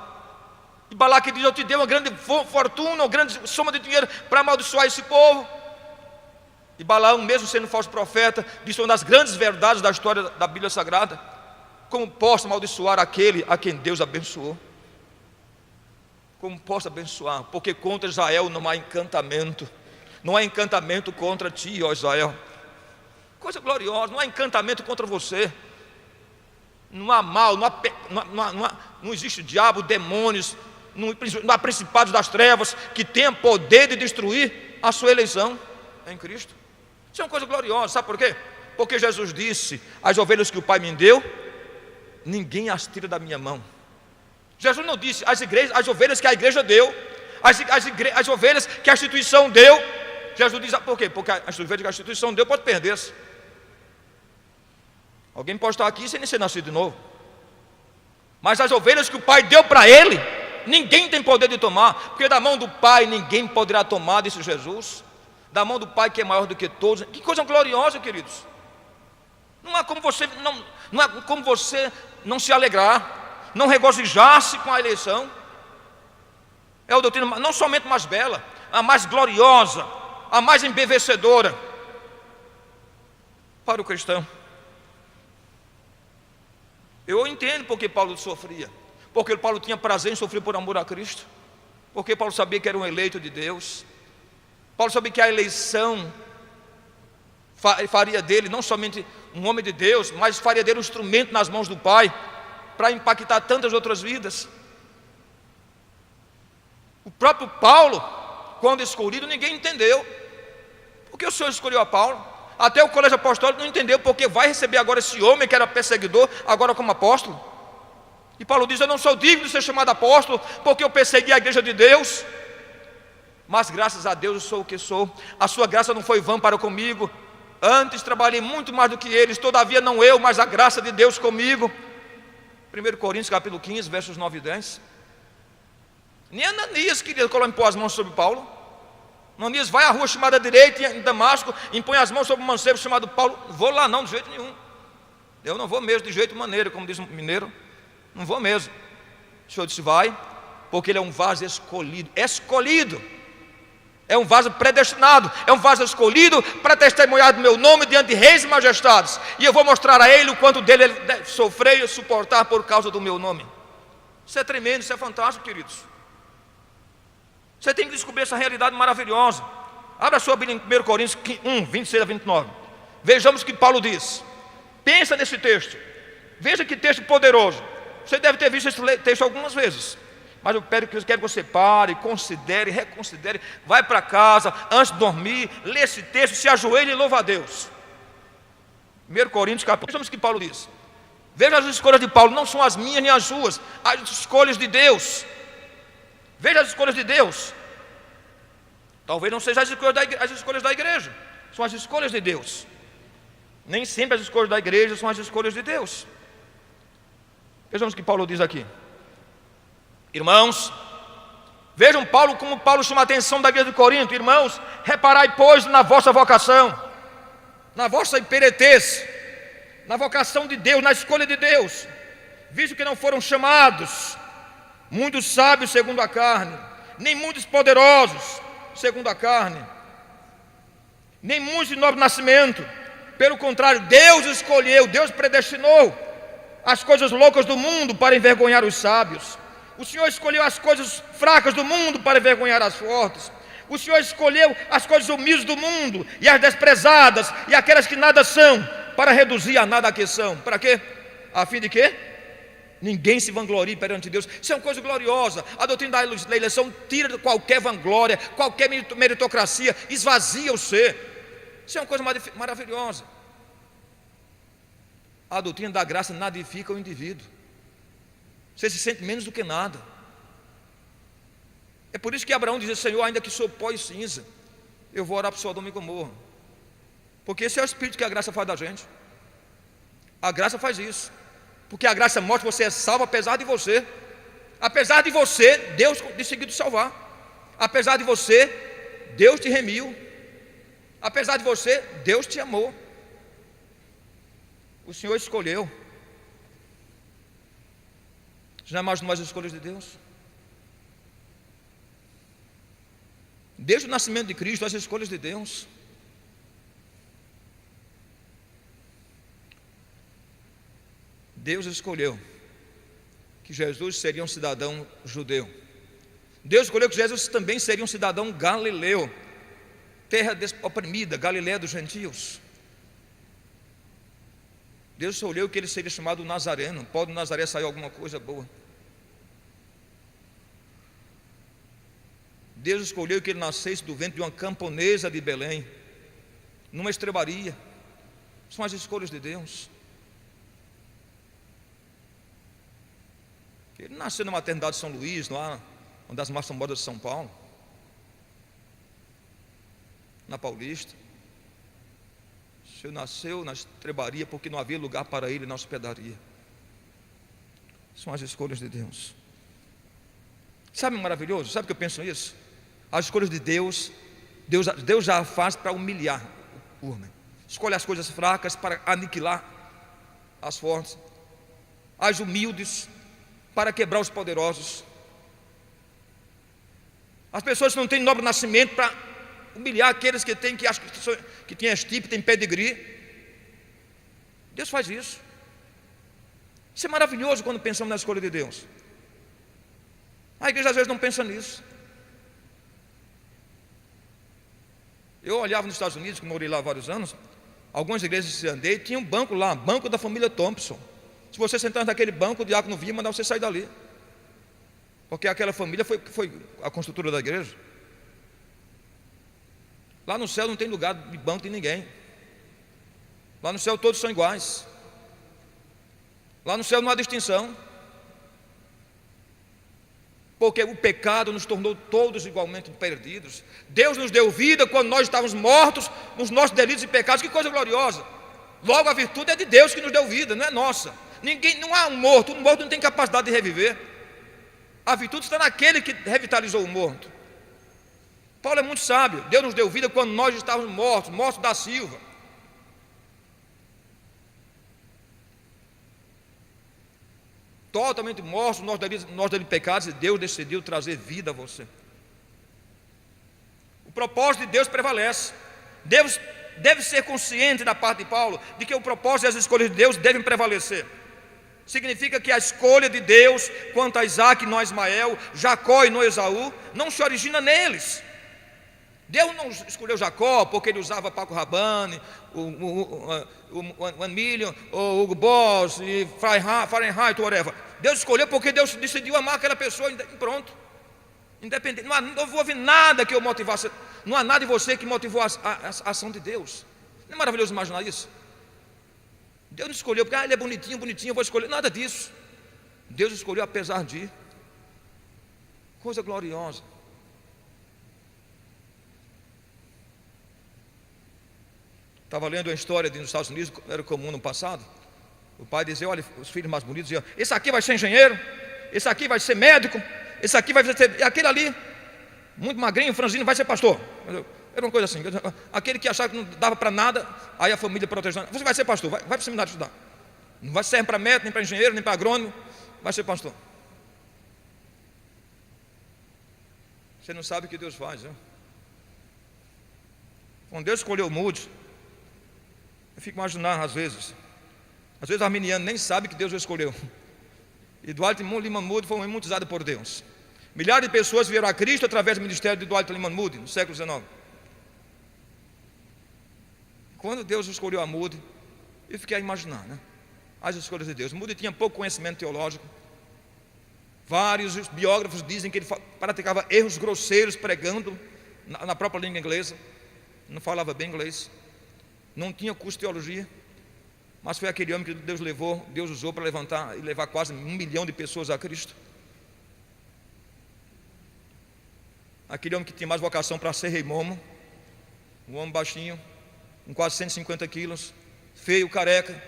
E Balaque diz: eu te dei uma grande fortuna, uma grande soma de dinheiro para amaldiçoar esse povo. E Balaão, mesmo sendo falso profeta, disse uma das grandes verdades da história da Bíblia Sagrada: como posso amaldiçoar aquele a quem Deus abençoou? Como posso abençoar? Porque contra Israel não há encantamento. Não há encantamento contra ti, ó Israel. Coisa gloriosa, não há encantamento contra você. Não há mal, não existe diabo, demônios, não há principados das trevas que tenham poder de destruir a sua eleição em Cristo. Isso é uma coisa gloriosa, sabe por quê? Porque Jesus disse: as ovelhas que o Pai me deu, ninguém as tira da minha mão. Jesus não disse as ovelhas que a igreja deu, as ovelhas que a instituição deu. Jesus diz: por quê? Porque as ovelhas que a instituição deu pode perder-se. Alguém pode estar aqui sem nem ser nascido de novo, mas as ovelhas que o Pai deu para ele, ninguém tem poder de tomar, porque da mão do Pai ninguém poderá tomar, disse Jesus. Da mão do Pai que é maior do que todos. Que coisa gloriosa, queridos. Não há como você não se alegrar, não regozijar-se com a eleição. É a doutrina não somente mais bela, a mais gloriosa, a mais embevecedora para o cristão. Eu entendo porque Paulo sofria, porque Paulo tinha prazer em sofrer por amor a Cristo, porque Paulo sabia que era um eleito de Deus. Paulo sabia que a eleição faria dele não somente um homem de Deus, mas faria dele um instrumento nas mãos do Pai para impactar tantas outras vidas. O próprio Paulo, quando escolhido, ninguém entendeu por que o Senhor escolheu a Paulo. Até o colégio apostólico não entendeu porque vai receber agora esse homem que era perseguidor, agora como apóstolo. E Paulo diz: eu não sou digno de ser chamado apóstolo, porque eu persegui a igreja de Deus, mas graças a Deus eu sou o que sou. A sua graça não foi vã para comigo, antes trabalhei muito mais do que eles, todavia não eu, mas a graça de Deus comigo. 1 Coríntios capítulo 15, versos 9 e 10. Nem Ananias queria impor as mãos sobre Paulo. Ananias vai à rua chamada direita em Damasco, impõe as mãos sobre um mancebo chamado Paulo. Não vou lá não, de jeito nenhum. Eu não vou mesmo, de jeito maneiro, como diz o mineiro. Não vou mesmo. O Senhor disse: vai, porque ele é um vaso escolhido. Escolhido. É um vaso predestinado, é um vaso escolhido para testemunhar do meu nome diante de reis e majestades. E eu vou mostrar a ele o quanto dele ele deve sofrer e suportar por causa do meu nome. Isso é tremendo, isso é fantástico, queridos. Você tem que descobrir essa realidade maravilhosa. Abra a sua Bíblia em 1 Coríntios 1, 26 a 29. Vejamos o que Paulo diz. Pensa nesse texto. Veja que texto poderoso. Você deve ter visto esse texto algumas vezes, mas eu quero que você pare, considere, reconsidere. Vai para casa, antes de dormir, lê esse texto, se ajoelhe e louva a Deus. 1 Coríntios capítulo. Vejamos o que Paulo diz. Veja as escolhas de Paulo, não são as minhas nem as suas, as escolhas de Deus. Veja as escolhas de Deus. Talvez não sejam as escolhas da igreja, são as escolhas de Deus. Nem sempre as escolhas da igreja são as escolhas de Deus. Vejamos o que Paulo diz aqui. Irmãos, vejam como Paulo chama a atenção da igreja de Corinto. Irmãos, reparai pois na vossa vocação, na vossa imperetez, na vocação de Deus, na escolha de Deus, visto que não foram chamados muitos sábios segundo a carne, nem muitos poderosos segundo a carne, nem muitos de nobre nascimento. Pelo contrário, Deus escolheu, Deus predestinou as coisas loucas do mundo para envergonhar os sábios. O Senhor escolheu as coisas fracas do mundo para envergonhar as fortes. O Senhor escolheu as coisas humildes do mundo e as desprezadas e aquelas que nada são, para reduzir a nada a que são. Para quê? A fim de quê? Ninguém se vanglorie perante Deus. Isso é uma coisa gloriosa. A doutrina da eleição tira qualquer vanglória, qualquer meritocracia, esvazia o ser. Isso é uma coisa maravilhosa. A doutrina da graça nadifica o indivíduo. Você se sente menos do que nada. É por isso que Abraão dizia: Senhor, ainda que sou pó e cinza, eu vou orar por Sodoma e Gomorra. Porque esse é o espírito que a graça faz da gente. A graça faz isso. Porque a graça mostra que você é salvo apesar de você. Apesar de você, Deus decidiu te salvar. Apesar de você, Deus te remiu. Apesar de você, Deus te amou. O Senhor escolheu. Você já imaginou as escolhas de Deus? Desde o nascimento de Cristo, as escolhas de Deus. Deus escolheu que Jesus seria um cidadão judeu. Deus escolheu que Jesus também seria um cidadão galileu, terra oprimida, Galiléia dos gentios. Deus escolheu que ele seria chamado Nazareno. Pode do Nazaré sair alguma coisa boa. Deus escolheu que ele nascesse do ventre de uma camponesa de Belém, numa estrebaria. São as escolhas de Deus. Ele nasceu na maternidade de São Luís, lá, uma das mais famosas de São Paulo, na Paulista. O Senhor nasceu na estrebaria porque não havia lugar para ele na hospedaria. São as escolhas de Deus. Sabe o maravilhoso? Sabe o que eu penso nisso? As escolhas de Deus já faz para humilhar o homem. Escolhe as coisas fracas para aniquilar as fortes, as humildes para quebrar os poderosos, as pessoas que não têm nobre nascimento para humilhar aqueles que têm, que acham que têm estipe, têm pedigree. Deus faz isso. Isso é maravilhoso quando pensamos na escolha de Deus. A igreja às vezes não pensa nisso. Eu olhava nos Estados Unidos, que morei lá há vários anos, algumas igrejas que andei, tinha um banco lá, banco da família Thompson. Se você sentar naquele banco, o diácono vinha mandar você sair dali, porque aquela família foi a construtora da igreja. Lá no céu não tem lugar de banco de ninguém. Lá no céu todos são iguais. Lá no céu não há distinção, porque o pecado nos tornou todos igualmente perdidos. Deus nos deu vida quando nós estávamos mortos nos nossos delitos e pecados. Que coisa gloriosa! Logo a virtude é de Deus que nos deu vida, não é nossa. Não há um morto não tem capacidade de reviver. A virtude está naquele que revitalizou o morto. Paulo é muito sábio. Deus nos deu vida quando nós estávamos mortos da Silva. Totalmente mortos nos nossos pecados, e Deus decidiu trazer vida a você. O propósito de Deus prevalece. Deus deve ser consciente da parte de Paulo de que o propósito e as escolhas de Deus devem prevalecer. Significa que a escolha de Deus quanto a Isaac, no Ismael, Jacó e no Esaú não se origina neles. Deus não escolheu Jacó porque ele usava Paco Rabanne, o 1 Million, o Hugo Boss e Fahrenheit, whatever. Deus escolheu porque Deus decidiu amar aquela pessoa e pronto. Independente, não houve nada que eu motivasse. Não há nada em você que motivou a ação de Deus. Não é maravilhoso imaginar isso? Deus não escolheu porque ele é bonitinho, eu vou escolher. Nada disso. Deus escolheu apesar de. Coisa gloriosa. Estava lendo uma história nos Estados Unidos, era comum no passado. O pai dizia: olha, os filhos mais bonitos diziam: esse aqui vai ser engenheiro, esse aqui vai ser médico, esse aqui vai ser, aquele ali, muito magrinho, franzino, vai ser pastor. Era uma coisa assim, aquele que achava que não dava para nada, aí a família protegendo: você vai ser pastor, vai para o seminário estudar. Não vai ser para médico, nem para engenheiro, nem para agrônomo, vai ser pastor. Você não sabe o que Deus faz, né? Quando Deus escolheu o Moody, eu fico imaginando às vezes arminiano nem sabe que Deus o escolheu. E Dwight Lyman Moody foi um homem muito usado por Deus. Milhares de pessoas vieram a Cristo através do ministério de Dwight Lyman Moody, no século XIX. Quando Deus escolheu a Moody, eu fiquei a imaginar, né? as escolhas de Deus. Moody tinha pouco conhecimento teológico. Vários biógrafos dizem que ele praticava erros grosseiros pregando na própria língua inglesa. Não falava bem inglês, não tinha curso de teologia, mas foi aquele homem que Deus usou para levar quase 1 milhão de pessoas a Cristo. Aquele homem que tinha mais vocação para ser rei momo, um homem baixinho, com quase 150 quilos, feio, careca,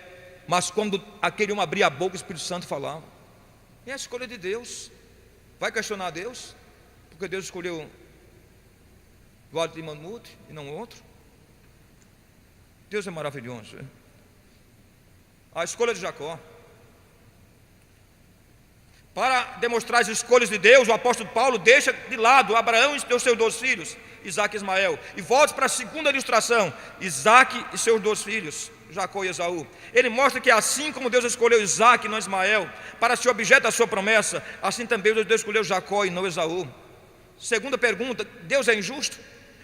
mas quando aquele homem abria a boca, o Espírito Santo falava. É a escolha de Deus. Vai questionar Deus? Porque Deus escolheu Waldemar Moody e não outro. Deus é maravilhoso. A escolha de Jacó. Para demonstrar as escolhas de Deus, o apóstolo Paulo deixa de lado Abraão e seus 2 filhos, Isaque e Ismael, e volta para a segunda ilustração, Isaque e seus 2 filhos, Jacó e Esaú. Ele mostra que assim como Deus escolheu Isaque e não Ismael para ser objeto da sua promessa, assim também Deus escolheu Jacó e não Esaú. Segunda pergunta: Deus é injusto?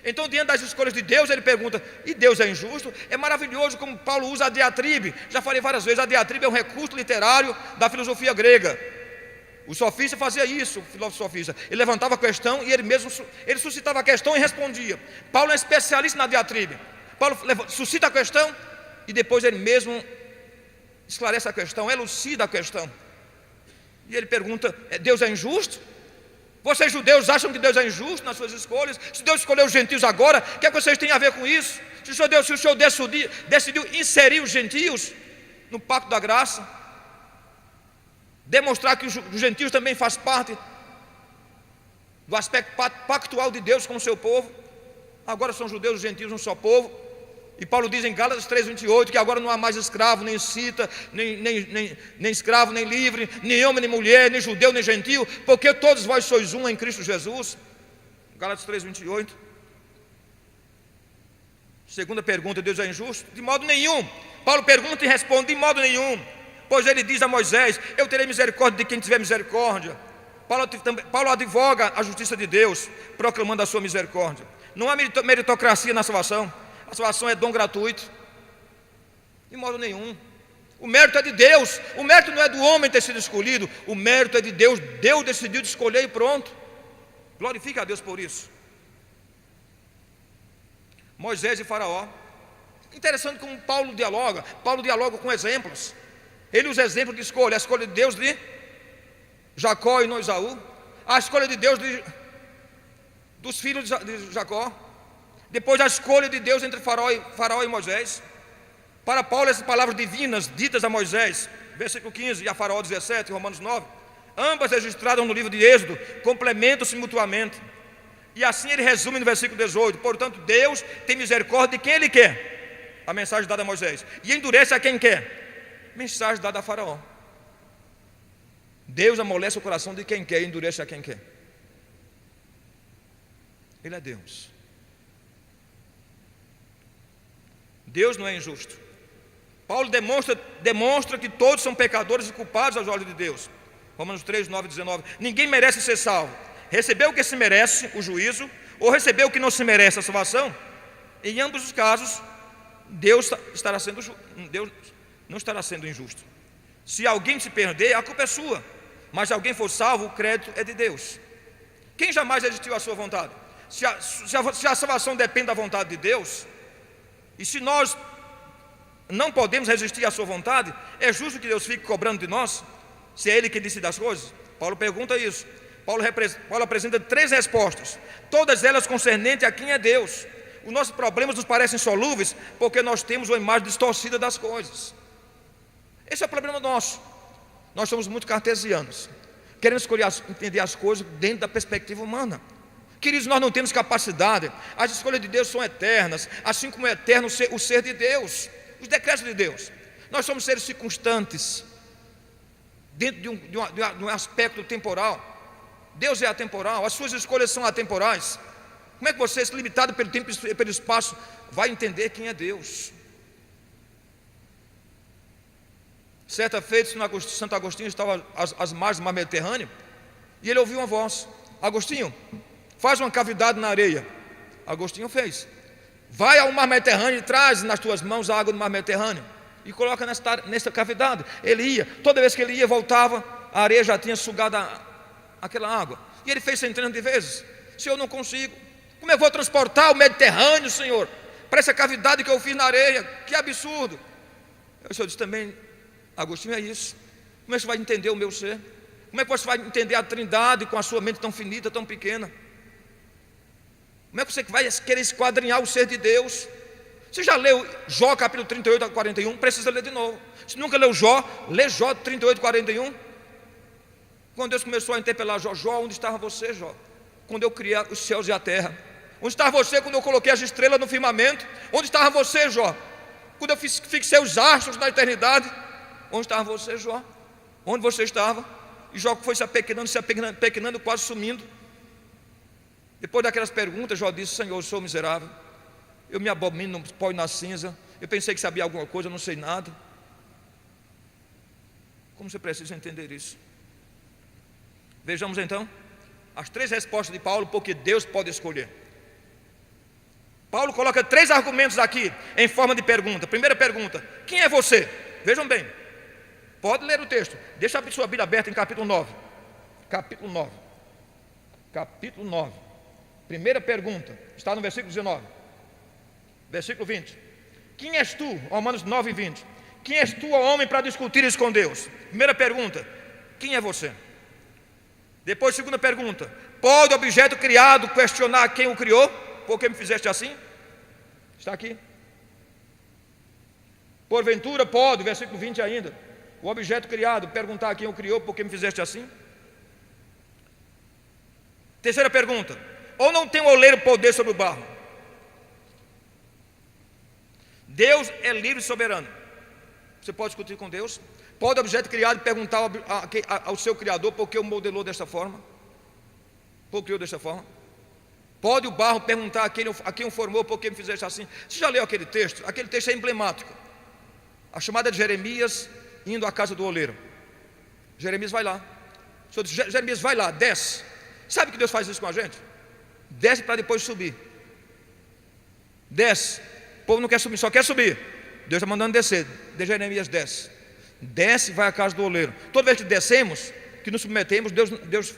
Então, diante das escolhas de Deus, ele pergunta: e Deus é injusto? É maravilhoso como Paulo usa a diatribe. Já falei várias vezes, a diatribe é um recurso literário da filosofia grega. O sofista fazia isso, o filósofo sofista. Ele levantava a questão e ele suscitava a questão e respondia. Paulo é especialista na diatribe. Paulo suscita a questão e depois ele mesmo esclarece a questão, elucida a questão. E ele pergunta: Deus é injusto? Vocês judeus acham que Deus é injusto nas suas escolhas? Se Deus escolheu os gentios agora, o que é que vocês têm a ver com isso? Se o Senhor decidiu inserir os gentios no pacto da graça, demonstrar que os gentios também fazem parte do aspecto pactual de Deus com o seu povo, agora são judeus e gentios um só povo. E Paulo diz em Gálatas 3:28 que agora não há mais escravo, nem cita, nem escravo, nem livre, nem homem, nem mulher, nem judeu, nem gentil, porque todos vós sois um em Cristo Jesus. Gálatas 3:28. Segunda pergunta: Deus é injusto? De modo nenhum. Paulo pergunta e responde: de modo nenhum. Pois ele diz a Moisés: eu terei misericórdia de quem tiver misericórdia. Paulo advoga a justiça de Deus, proclamando a sua misericórdia. Não há meritocracia na salvação. A salvação é dom gratuito. De modo nenhum. O mérito é de Deus. O mérito não é do homem ter sido escolhido. O mérito é de Deus. Deus decidiu de escolher e pronto. Glorifique a Deus por isso. Moisés e Faraó. Interessante como Paulo dialoga. Paulo dialoga com exemplos. Ele usa exemplos de escolha. A escolha de Deus de Jacó e não Esaú. A escolha de Deus dos filhos de Jacó. Depois a escolha de Deus entre Faraó e Moisés. Para Paulo, essas palavras divinas ditas a Moisés, versículo 15, e a Faraó 17, Romanos 9, ambas registradas no livro de Êxodo, complementam-se mutuamente. E assim ele resume no versículo 18: portanto, Deus tem misericórdia de quem Ele quer. A mensagem dada a Moisés. E endurece a quem quer. Mensagem dada a Faraó. Deus amolece o coração de quem quer e endurece a quem quer. Ele é Deus. Deus não é injusto. Paulo demonstra que todos são pecadores e culpados aos olhos de Deus. Romanos 3, 9 e 19. Ninguém merece ser salvo. Recebeu o que se merece, o juízo, ou recebeu o que não se merece, a salvação. Em ambos os casos, Deus não estará sendo injusto. Se alguém se perder, a culpa é sua. Mas se alguém for salvo, o crédito é de Deus. Quem jamais resistiu à sua vontade? Se a salvação depende da vontade de Deus, e se nós não podemos resistir à sua vontade, é justo que Deus fique cobrando de nós? Se é Ele que decide as coisas? Paulo pergunta isso. Paulo apresenta 3 respostas, todas elas concernentes a quem é Deus. Os nossos problemas nos parecem solúveis porque nós temos uma imagem distorcida das coisas. Esse é o problema nosso. Nós somos muito cartesianos, queremos entender as coisas dentro da perspectiva humana. Queridos, nós não temos capacidade. As escolhas de Deus são eternas, assim como é eterno o ser de Deus, os decretos de Deus. Nós somos seres circunstantes, dentro de um aspecto temporal. Deus é atemporal, as suas escolhas são atemporais. Como é que você, limitado pelo tempo e pelo espaço, vai entender quem é Deus? Certa feita, Santo Agostinho estava às margens do mar Mediterrâneo, e ele ouviu uma voz: Agostinho, faz uma cavidade na areia. Agostinho fez. Vai ao mar Mediterrâneo e traz nas tuas mãos a água do mar Mediterrâneo. e coloca nessa cavidade. Ele ia, toda vez que ele ia, voltava, a areia já tinha sugado aquela água. E ele fez centenas de vezes. Senhor, eu não consigo. Como eu vou transportar o Mediterrâneo, Senhor, para essa cavidade que eu fiz na areia? Que absurdo. O Senhor disse também, Agostinho, é isso. Como é que você vai entender o meu ser? Como é que você vai entender a Trindade com a sua mente tão finita, tão pequena? Como é que você vai querer esquadrinhar o ser de Deus? Você já leu Jó capítulo 38 a 41? Precisa ler de novo. Se nunca leu Jó, lê Jó 38 a 41. Quando Deus começou a interpelar Jó, Jó, onde estava você, Jó? Quando eu criei os céus e a terra? Onde estava você quando eu coloquei as estrelas no firmamento? Onde estava você, Jó? Quando eu fixei os astros na eternidade? Onde estava você, Jó? Onde você estava? E Jó foi se apequenando, quase sumindo. Depois daquelas perguntas, Jó disse, Senhor, eu sou miserável, eu me abomino no pó e na cinza, eu pensei que sabia alguma coisa, eu não sei nada. Como você precisa entender isso? Vejamos então as 3 respostas de Paulo, porque Deus pode escolher. Paulo coloca 3 argumentos aqui em forma de pergunta. Primeira pergunta, quem é você? Vejam bem, pode ler o texto, deixa a sua Bíblia aberta em capítulo 9. Capítulo 9. Primeira pergunta, está no versículo 19. Versículo 20. Quem és tu? Romanos 9 e 20. Quem és tu, ó homem, para discutir isso com Deus? Primeira pergunta, quem é você? Depois, segunda pergunta, pode o objeto criado questionar quem o criou? Por que me fizeste assim? Está aqui. Porventura pode, versículo 20 ainda, o objeto criado perguntar quem o criou, por que me fizeste assim? Terceira pergunta, ou não tem o oleiro poder sobre o barro? Deus é livre e soberano. Você pode discutir com Deus? Pode o objeto criado perguntar ao seu Criador por que o modelou desta forma? Por que o criou desta forma? Pode o barro perguntar a quem o formou por que me fizeste assim? Você já leu aquele texto? Aquele texto é emblemático. A chamada de Jeremias indo à casa do oleiro. Jeremias vai lá. O Senhor diz, Jeremias vai lá, desce. Sabe que Deus faz isso com a gente? Desce para depois subir. Desce. O povo não quer subir, só quer subir. Deus está mandando descer. De Jeremias desce. Desce e vai à casa do oleiro. Toda vez que descemos, que nos submetemos, Deus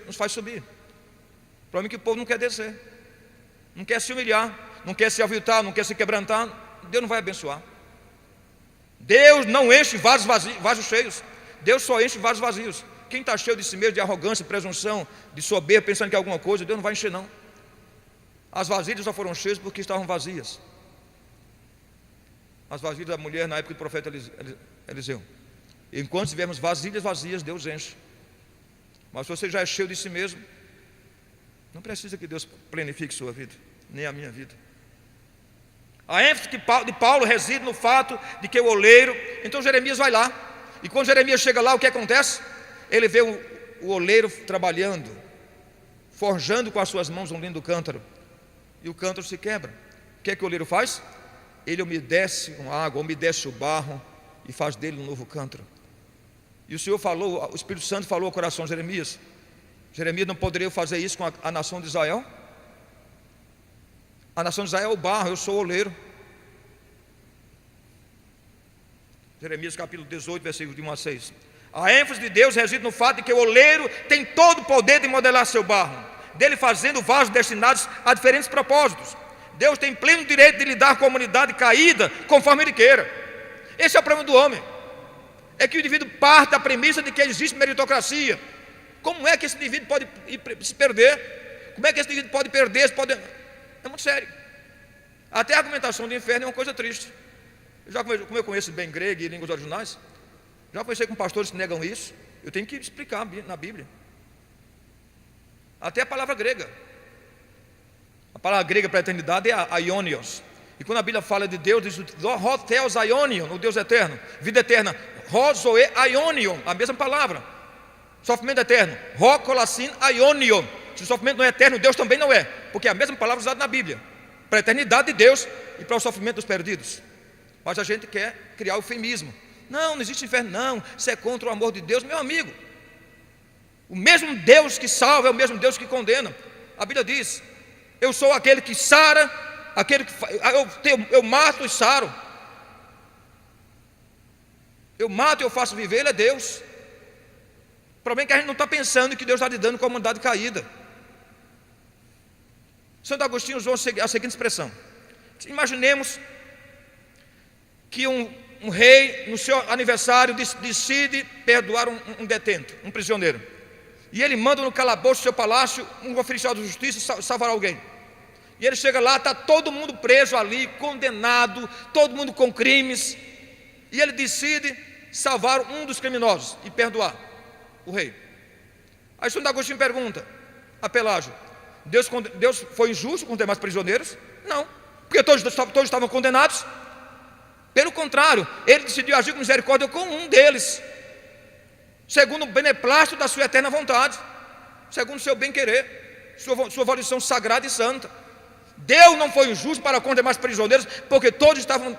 nos faz subir. O problema é que o povo não quer descer, não quer se humilhar, não quer se aviltar, não quer se quebrantar. Deus não vai abençoar. Deus não enche vasos cheios. Deus só enche vasos vazios. Quem está cheio de si mesmo, de arrogância, de presunção, de soberba, pensando que é alguma coisa, Deus não vai encher não. As vasilhas só foram cheias porque estavam vazias. As vasilhas da mulher na época do profeta Eliseu. Enquanto tivermos vasilhas vazias, Deus enche. Mas se você já é cheio de si mesmo, não precisa que Deus planifique sua vida, nem a minha vida. A ênfase de Paulo reside no fato de que o oleiro. Então Jeremias vai lá. E quando Jeremias chega lá, o que acontece? Ele vê o oleiro trabalhando, forjando com as suas mãos um lindo cântaro. E o cântaro se quebra. O que é que o oleiro faz? Ele umedece com água, umedece o barro e faz dele um novo cântaro. E o Senhor falou, o Espírito Santo falou ao coração de Jeremias. Jeremias não poderia fazer isso com a nação de Israel? A nação de Israel é o barro, eu sou o oleiro. Jeremias capítulo 18, versículo de 1 a 6. A ênfase de Deus reside no fato de que o oleiro tem todo o poder de modelar seu barro, dele fazendo vasos destinados a diferentes propósitos. Deus tem pleno direito de lidar com a humanidade caída conforme Ele queira. Esse é o problema do homem. É que o indivíduo parte da premissa de que existe meritocracia. Como é que esse indivíduo pode se perder? Como é que esse indivíduo pode perder? É muito sério. Até a argumentação do inferno é uma coisa triste. Como eu conheço bem grego e línguas originais, já conversei com pastores que negam isso. Eu tenho que explicar na Bíblia. Até a palavra grega. A palavra grega para a eternidade é aionios. E quando a Bíblia fala de Deus, diz Hotheos aionion, o Deus eterno, vida eterna, Rozoe aionion, a mesma palavra. Sofrimento eterno, Rocolacin aionion. Se o sofrimento não é eterno, Deus também não é, porque é a mesma palavra usada na Bíblia, para a eternidade de Deus e para o sofrimento dos perdidos. Mas a gente quer criar eufemismo. Não existe inferno, não, isso é contra o amor de Deus. Meu amigo, o mesmo Deus que salva é o mesmo Deus que condena. A Bíblia diz, eu sou aquele que sara, eu mato e saro. Eu mato e eu faço viver, Ele é Deus. O problema é que a gente não está pensando que Deus está lhe dando com a humanidade caída. Santo Agostinho usou a seguinte expressão: imaginemos que um rei, no seu aniversário, decide perdoar um detento, um prisioneiro, e ele manda no calabouço do seu palácio um oficial de justiça salvar alguém. E ele chega lá, está todo mundo preso ali, condenado, todo mundo com crimes, e ele decide salvar um dos criminosos e perdoar o rei. Aí Santo Agostinho pergunta a Pelágio: Deus foi injusto com os demais prisioneiros? Não, porque todos estavam condenados. Pelo contrário, ele decidiu agir com misericórdia com um deles, segundo o beneplácito da sua eterna vontade, segundo o seu bem-querer, sua volição sagrada e santa. Deus não foi injusto para com os demais prisioneiros, porque todos estavam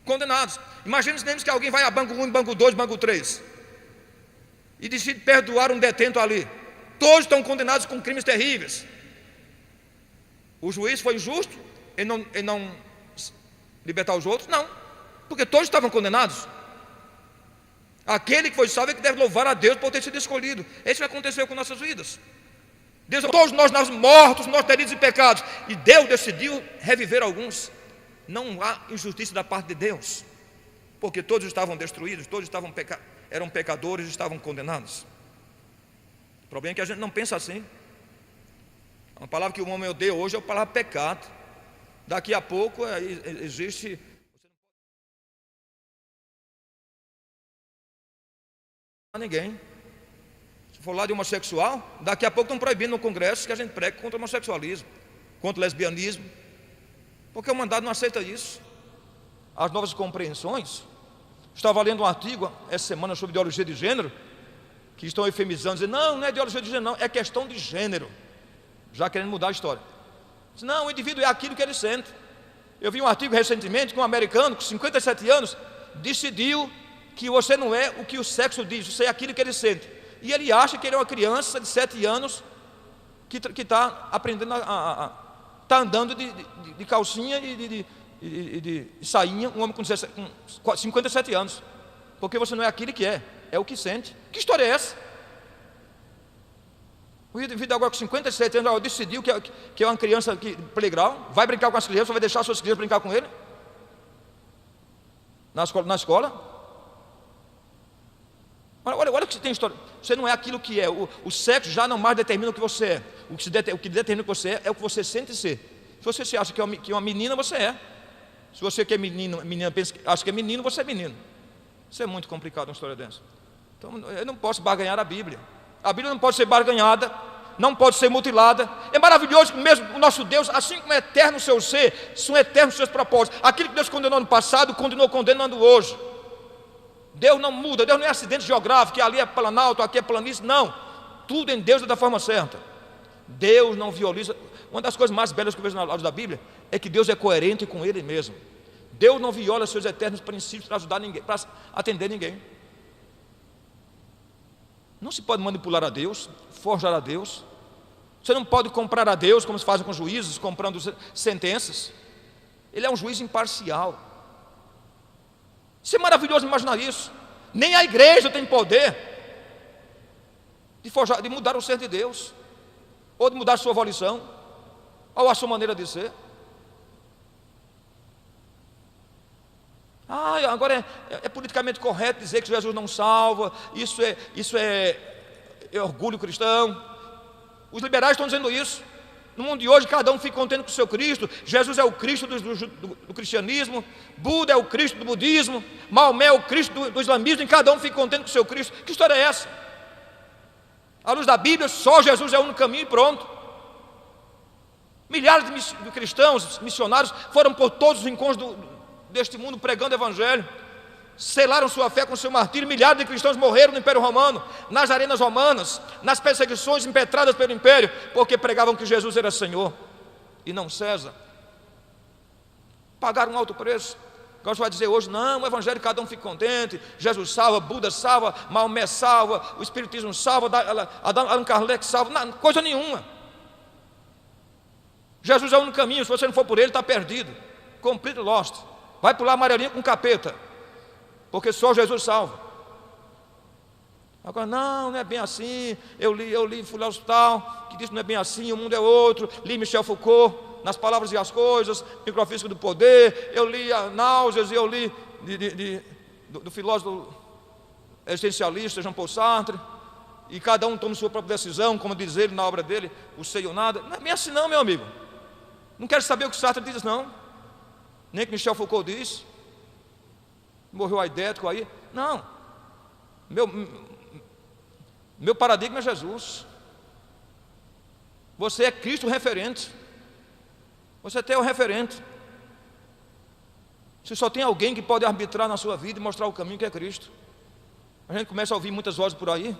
condenados. Imaginemos que alguém vai a banco 1, banco 2, banco 3 e decide perdoar um detento ali. Todos estão condenados com crimes terríveis. O juiz foi injusto em não libertar os outros? Não, porque todos estavam condenados. Aquele que foi salvo é que deve louvar a Deus por ter sido escolhido. É isso que aconteceu com nossas vidas. Deus, todos nós mortos, nós delitos e pecados, e Deus decidiu reviver alguns. Não há injustiça da parte de Deus, porque todos estavam destruídos, todos eram pecadores e estavam condenados. O problema é que a gente não pensa assim. A palavra que o homem odeia hoje é a palavra pecado. Daqui a pouco existe ninguém. Se for lá de homossexual, daqui a pouco estão proibindo no Congresso que a gente pregue contra o homossexualismo, contra o lesbianismo, porque o mandado não aceita isso. As novas compreensões. Estava lendo um artigo essa semana sobre ideologia de gênero, que estão eufemizando, dizendo: não é ideologia de gênero, não, é questão de gênero, já querendo mudar a história. Não, o indivíduo é aquilo que ele sente. Eu vi um artigo recentemente que um americano com 57 anos decidiu que você não é o que o sexo diz, você é aquilo que ele sente. E ele acha que ele é uma criança de 7 anos que está aprendendo está andando de calcinha e de sainha, um homem com 57 anos, porque você não é aquilo que é o que sente. Que história é essa? O indivíduo agora com 57 anos decidiu que é uma criança que playground, vai brincar com as crianças, vai deixar suas crianças brincar com ele na escola. Olha que tem história. Você não é aquilo que é. O sexo já não mais determina o que você é. O que determina o que você é o que você sente ser. Se você se acha que é uma menina, você é. Se você que é menina acha que é menino, você é menino. Isso é muito complicado uma história dessa. Então eu não posso barganhar a Bíblia. A Bíblia não pode ser barganhada, não pode ser mutilada. É maravilhoso que mesmo o nosso Deus, assim como é eterno o seu ser, são eternos os seus propósitos. Aquilo que Deus condenou no passado, continuou condenando hoje. Deus não muda, Deus não é acidente geográfico, que ali é planalto, aqui é planície, não. Tudo em Deus é da forma certa. Deus não violiza. Uma das coisas mais belas que eu vejo na aula da Bíblia é que Deus é coerente com Ele mesmo. Deus não viola seus eternos princípios para ajudar ninguém, para atender ninguém. Não se pode manipular a Deus, forjar a Deus. Você não pode comprar a Deus como se fazem com juízes, comprando sentenças. Ele é um juiz imparcial. Isso é maravilhoso imaginar isso. Nem a igreja tem poder de mudar o ser de Deus, ou de mudar a sua volição, ou a sua maneira de ser. Agora é politicamente correto dizer que Jesus não salva. Isso é orgulho cristão. Os liberais estão dizendo isso. No mundo de hoje, cada um fica contente com o seu Cristo. Jesus é o Cristo do cristianismo, Buda é o Cristo do budismo, Maomé é o Cristo do islamismo, e cada um fica contente com o seu Cristo. Que história é essa? À luz da Bíblia, só Jesus é o único caminho e pronto. Milhares de cristãos, missionários, foram por todos os encontros deste mundo pregando o Evangelho, selaram sua fé com seu martírio. Milhares de cristãos morreram no Império Romano, nas arenas romanas, nas perseguições impetradas pelo Império, porque pregavam que Jesus era Senhor e não César. Pagaram um alto preço. Agora você vai dizer hoje: não, o Evangelho cada um fica contente, Jesus salva, Buda salva, Maomé salva, o Espiritismo salva, Allan Kardec salva. Não, coisa nenhuma. Jesus é o único caminho. Se você não for por ele, está perdido, completely lost. Vai pular amarelinha com capeta. porque só Jesus salva. Agora, não é bem assim. Eu li, fui lá ao hospital, que disse que não é bem assim, o mundo é outro. Li Michel Foucault, Nas Palavras e as Coisas, Microfísica do Poder. Eu li a Náuseas, e eu li do filósofo existencialista Jean Paul Sartre. E cada um toma sua própria decisão, como diz ele na obra dele, O Sei ou Nada. Não é bem assim não, meu amigo. Não quero saber o que Sartre diz, não. Nem o que Michel Foucault diz. Morreu aidético aí. Não. Meu paradigma é Jesus. Você é Cristo referente. Você tem o referente. Você só tem alguém que pode arbitrar na sua vida e mostrar o caminho, que é Cristo. A gente começa a ouvir muitas vozes por aí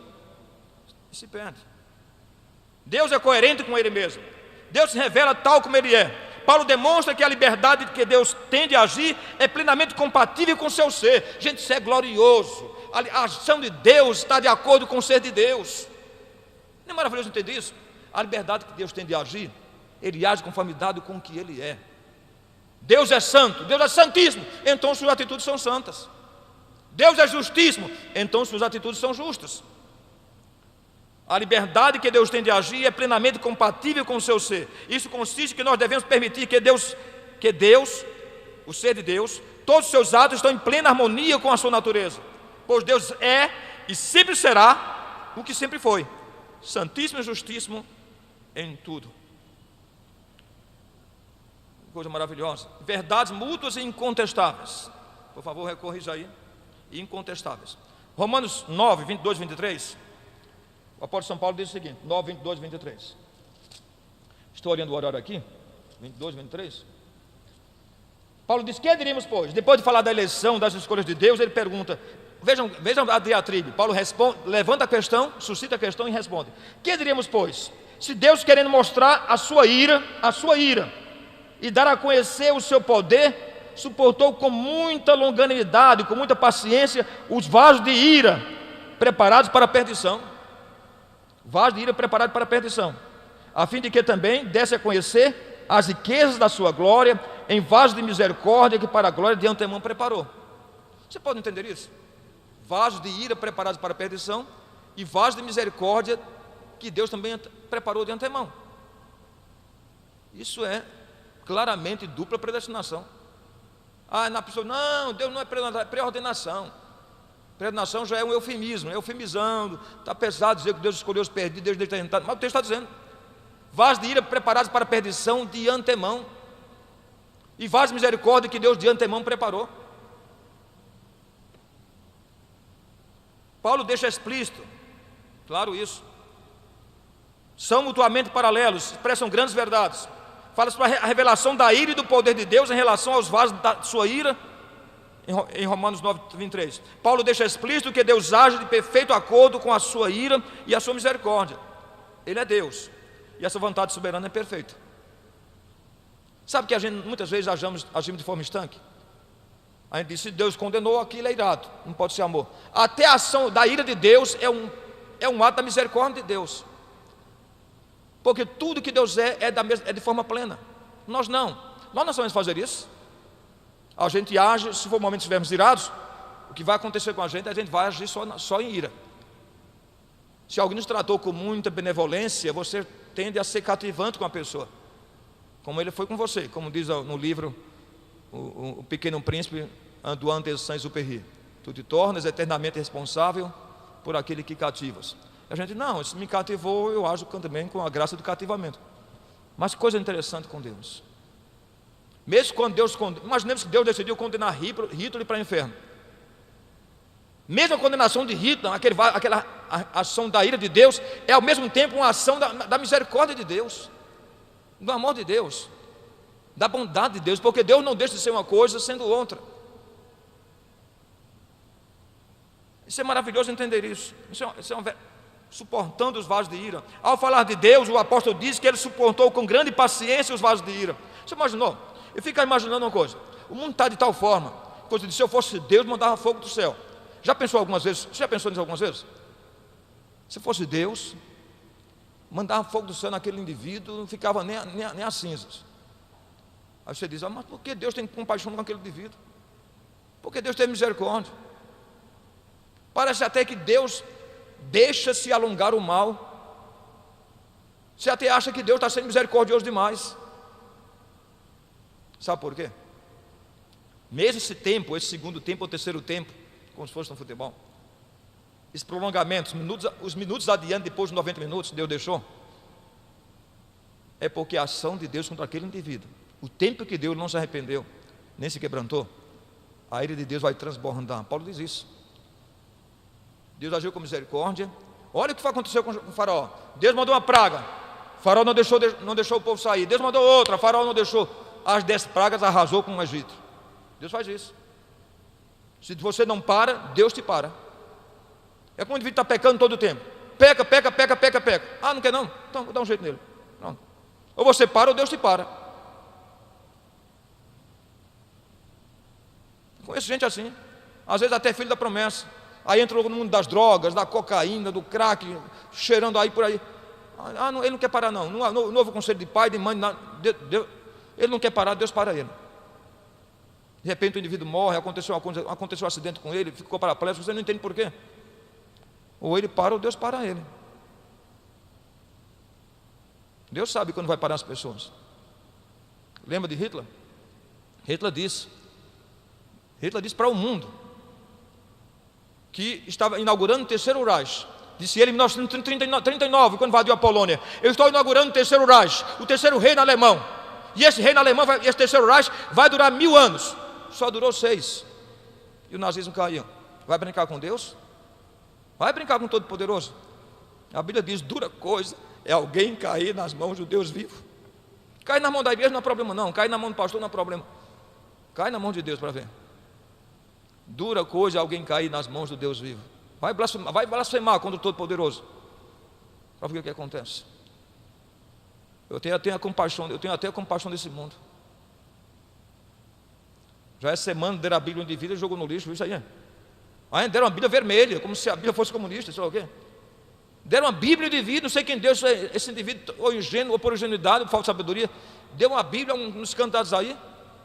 e se perde. Deus é coerente com Ele mesmo. Deus se revela tal como Ele é. Paulo demonstra que a liberdade que Deus tem de agir é plenamente compatível com o seu ser. Gente, isso é glorioso. A ação de Deus está de acordo com o ser de Deus. Não é maravilhoso entender isso? A liberdade que Deus tem de agir, Ele age em conformidade com o que Ele é. Deus é santo, Deus é santíssimo, então suas atitudes são santas. Deus é justíssimo, então suas atitudes são justas. A liberdade que Deus tem de agir é plenamente compatível com o seu ser. Isso consiste em que nós devemos permitir que Deus, o ser de Deus, todos os seus atos estão em plena harmonia com a sua natureza. Pois Deus é e sempre será o que sempre foi, santíssimo e justíssimo em tudo. Coisa maravilhosa. Verdades mútuas e incontestáveis. Por favor, corrija aí. Incontestáveis. Romanos 9, 22 e 23. O apóstolo São Paulo diz o seguinte: 9, 22 e 23. Estou olhando o horário aqui. 22 e 23. Paulo diz: que diríamos, pois? Depois de falar da eleição, das escolhas de Deus, ele pergunta. Vejam a diatribe. Paulo responde, levanta a questão, suscita a questão e responde: que diríamos, pois? Se Deus, querendo mostrar a sua ira, e dar a conhecer o seu poder, suportou com muita longanimidade, com muita paciência, os vasos de ira preparados para a perdição. Vasos de ira preparados para a perdição, a fim de que também desse a conhecer as riquezas da sua glória, em vasos de misericórdia que para a glória de antemão preparou. Você pode entender isso? Vasos de ira preparados para a perdição e vasos de misericórdia que Deus também preparou de antemão. Isso é claramente dupla predestinação. Na pessoa, não, Deus não é preordenação. Preordenação já é um eufemismo, eufemizando. Está pesado dizer que Deus escolheu os perdidos desde a eternidade. Mas o texto está dizendo: vasos de ira preparados para a perdição de antemão, e vasos de misericórdia que Deus de antemão preparou. Paulo deixa explícito, claro isso. São mutuamente paralelos, expressam grandes verdades. Fala sobre a revelação da ira e do poder de Deus em relação aos vasos da sua ira, em Romanos 9, 23. Paulo deixa explícito que Deus age de perfeito acordo com a sua ira e a sua misericórdia. Ele é Deus, e essa vontade soberana é perfeita. Sabe que a gente muitas vezes agimos de forma estanque? A gente diz: se Deus condenou, aquilo é irado, não pode ser amor. Até a ação da ira de Deus é um ato da misericórdia de Deus. Porque tudo que Deus é de forma plena. Nós não sabemos fazer isso. A gente age, se for um momento que estivermos irados, o que vai acontecer com a gente vai agir só em ira. Se alguém nos tratou com muita benevolência, você tende a ser cativante com a pessoa, como ele foi com você, como diz no livro o Pequeno Príncipe, Antoine de Saint-Exupéry: tu te tornas eternamente responsável por aquele que cativas. A gente, não, se me cativou, eu ajo também com a graça do cativamento. Mas que coisa interessante com Deus. Mesmo quando Deus imaginemos que Deus decidiu condenar Hitler para o inferno. Mesmo a condenação de Hitler, aquela ação da ira de Deus, é ao mesmo tempo uma ação da misericórdia de Deus, do amor de Deus, da bondade de Deus, porque Deus não deixa de ser uma coisa sendo outra. Isso é maravilhoso entender isso. Suportando os vasos de ira. Ao falar de Deus, o apóstolo diz que ele suportou com grande paciência os vasos de ira. Você imaginou? Eu fico imaginando uma coisa: o mundo está de tal forma, se eu fosse Deus, mandava fogo do céu. Já pensou algumas vezes? Você já pensou nisso algumas vezes? Se fosse Deus, mandava fogo do céu naquele indivíduo, não ficava nem as cinzas. Aí você diz: mas por que Deus tem compaixão com aquele indivíduo? Porque Deus tem misericórdia. Parece até que Deus deixa se alongar o mal. Você até acha que Deus está sendo misericordioso demais. Sabe por quê? Mesmo esse tempo, esse segundo tempo ou terceiro tempo, como se fosse no futebol, esse prolongamento, os minutos adiante, depois de 90 minutos, Deus deixou, é porque a ação de Deus contra aquele indivíduo, o tempo que Deus não se arrependeu, nem se quebrantou, a ira de Deus vai transbordar. Paulo diz isso. Deus agiu com misericórdia. Olha o que aconteceu com o faraó. Deus mandou uma praga, o faraó não deixou o povo sair. Deus mandou outra, o faraó não deixou. As 10 pragas arrasou com o Egito. Deus faz isso. Se você não para, Deus te para. É como o indivíduo está pecando todo o tempo. Peca. Ah, não quer não? Então dá um jeito nele. Pronto. Ou você para ou Deus te para. Conheço gente assim. Às vezes até filho da promessa. Aí entrou no mundo das drogas, da cocaína, do crack, cheirando aí por aí. Ele não quer parar não. Não houve conselho de pai, de mãe, ele não quer parar, Deus para ele. De repente o indivíduo morre, aconteceu um acidente com ele, ficou paraplégico, você não entende por quê. Ou ele para ou Deus para ele. Deus sabe quando vai parar as pessoas. Lembra de Hitler? Hitler disse para o mundo que estava inaugurando o terceiro Reich. Disse ele em 1939, quando invadiu a Polônia: eu estou inaugurando o terceiro Reich, o terceiro reino alemão. E esse reino alemão, esse terceiro Reich vai durar 1000 anos. Só durou 6. E o nazismo caiu. Vai brincar com Deus? Vai brincar com o Todo-Poderoso? A Bíblia diz: dura coisa é alguém cair nas mãos do Deus vivo. Cair na mão da igreja não é problema não. Cair na mão do pastor não é problema. Cai na mão de Deus para ver. Dura coisa é alguém cair nas mãos do Deus vivo. Vai blasfemar contra o Todo-Poderoso, para ver o que acontece. Eu tenho até a compaixão desse mundo. Já essa semana deram a Bíblia de vida e jogou no lixo, isso aí. Aí deram uma Bíblia vermelha, como se a Bíblia fosse comunista, sei lá o quê. Deram uma Bíblia de vida, não sei quem deu esse indivíduo, ou ingênuo, ou por ingenuidade, ou falta de sabedoria. Deu uma Bíblia, uns candidatos aí,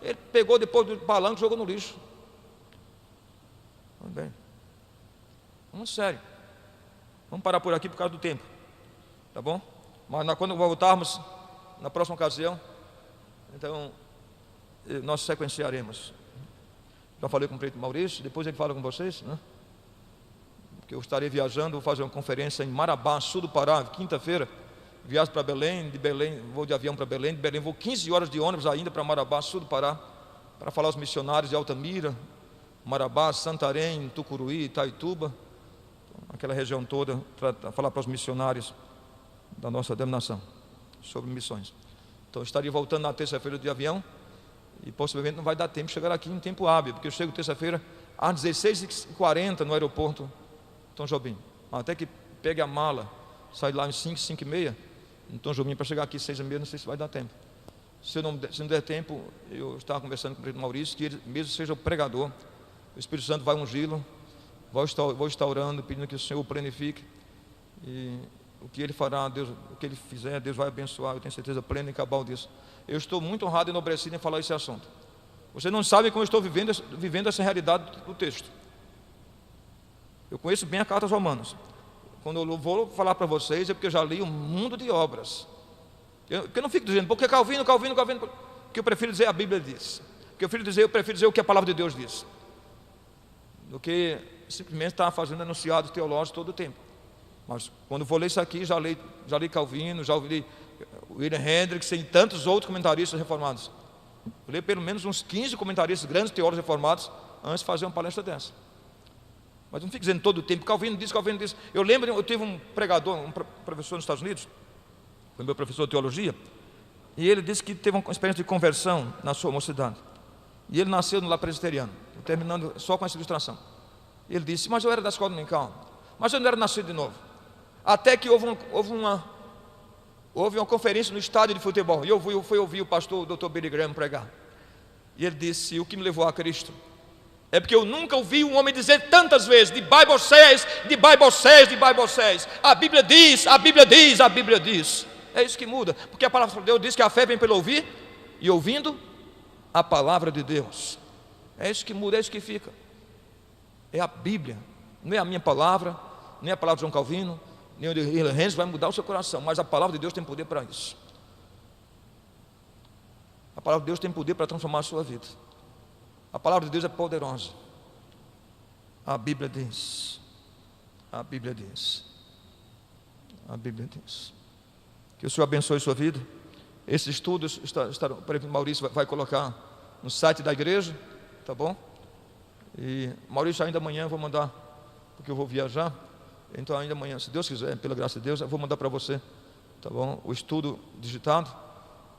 ele pegou depois do palanque e jogou no lixo. Muito bem. Vamos sério. Vamos parar por aqui por causa do tempo. Tá bom? Mas quando voltarmos, na próxima ocasião, então, nós sequenciaremos. Já falei com o preto Maurício, depois ele fala com vocês, né? Porque eu estarei viajando, vou fazer uma conferência em Marabá, sul do Pará, quinta-feira. Viagem para Belém, de Belém, vou de avião para Belém, de Belém vou 15 horas de ônibus ainda para Marabá, sul do Pará, para falar aos missionários de Altamira, Marabá, Santarém, Tucuruí, Itaituba, aquela região toda, para falar para os missionários da nossa denominação sobre missões. Então eu estaria voltando na terça-feira de avião e possivelmente não vai dar tempo de chegar aqui em tempo hábil, porque eu chego terça-feira às 16h40 no aeroporto Tom Jobim. Até que pegue a mala, sai lá às 5h30 em Tom Jobim para chegar aqui às 6h30, não sei se vai dar tempo. Se não der tempo, eu estava conversando com o presidente Maurício, que ele mesmo seja o pregador, o Espírito Santo vai ungí-lo. Vou estar orando, pedindo que o Senhor o plenifique. E o que ele fará, Deus, o que ele fizer, Deus vai abençoar. Eu tenho certeza plena e cabal disso. Eu estou muito honrado e enobrecido em falar esse assunto. Vocês não sabem como eu estou vivendo essa realidade do texto. Eu conheço bem a carta aos Romanos. Quando eu vou falar para vocês, é porque eu já li um mundo de obras. Porque eu não fico dizendo, porque Calvino. Porque eu prefiro dizer a Bíblia diz. Porque eu prefiro dizer o que a palavra de Deus diz, do que simplesmente estar fazendo enunciados teológicos todo o tempo. Mas quando vou ler isso aqui, já li Calvino, já li William Hendricks e tantos outros comentaristas reformados. Eu li pelo menos uns 15 comentaristas, grandes teólogos reformados, antes de fazer uma palestra dessa. Mas não fico dizendo todo o tempo, Calvino disse. Eu lembro, eu tive um pregador, um professor nos Estados Unidos, foi meu professor de teologia, e ele disse que teve uma experiência de conversão na sua mocidade. E ele nasceu no lar presbiteriano, terminando só com essa ilustração. Ele disse, mas eu era da escola dominical, mas eu não era nascido de novo. Até que houve uma conferência no estádio de futebol, e eu fui ouvir o pastor, o Dr. Billy Graham pregar. E ele disse, o que me levou a Cristo é porque eu nunca ouvi um homem dizer tantas vezes, the Bible says, the Bible says, the Bible says. A Bíblia diz, a Bíblia diz, a Bíblia diz. É isso que muda, porque a palavra de Deus diz que a fé vem pelo ouvir, e ouvindo a palavra de Deus. É isso que muda, é isso que fica. É a Bíblia Não é a minha palavra, nem a palavra de João Calvino, nem o de Henry vai mudar o seu coração, mas a palavra de Deus tem poder para isso. A palavra de Deus tem poder para transformar a sua vida. A palavra de Deus é poderosa. A Bíblia diz, a Bíblia diz, a Bíblia diz. Que o Senhor abençoe a sua vida. Esses estudos, Maurício vai colocar no site da igreja, tá bom? E Maurício, ainda amanhã eu vou mandar, porque eu vou viajar. Então ainda amanhã, se Deus quiser, pela graça de Deus, eu vou mandar para você, tá bom? O estudo digitado,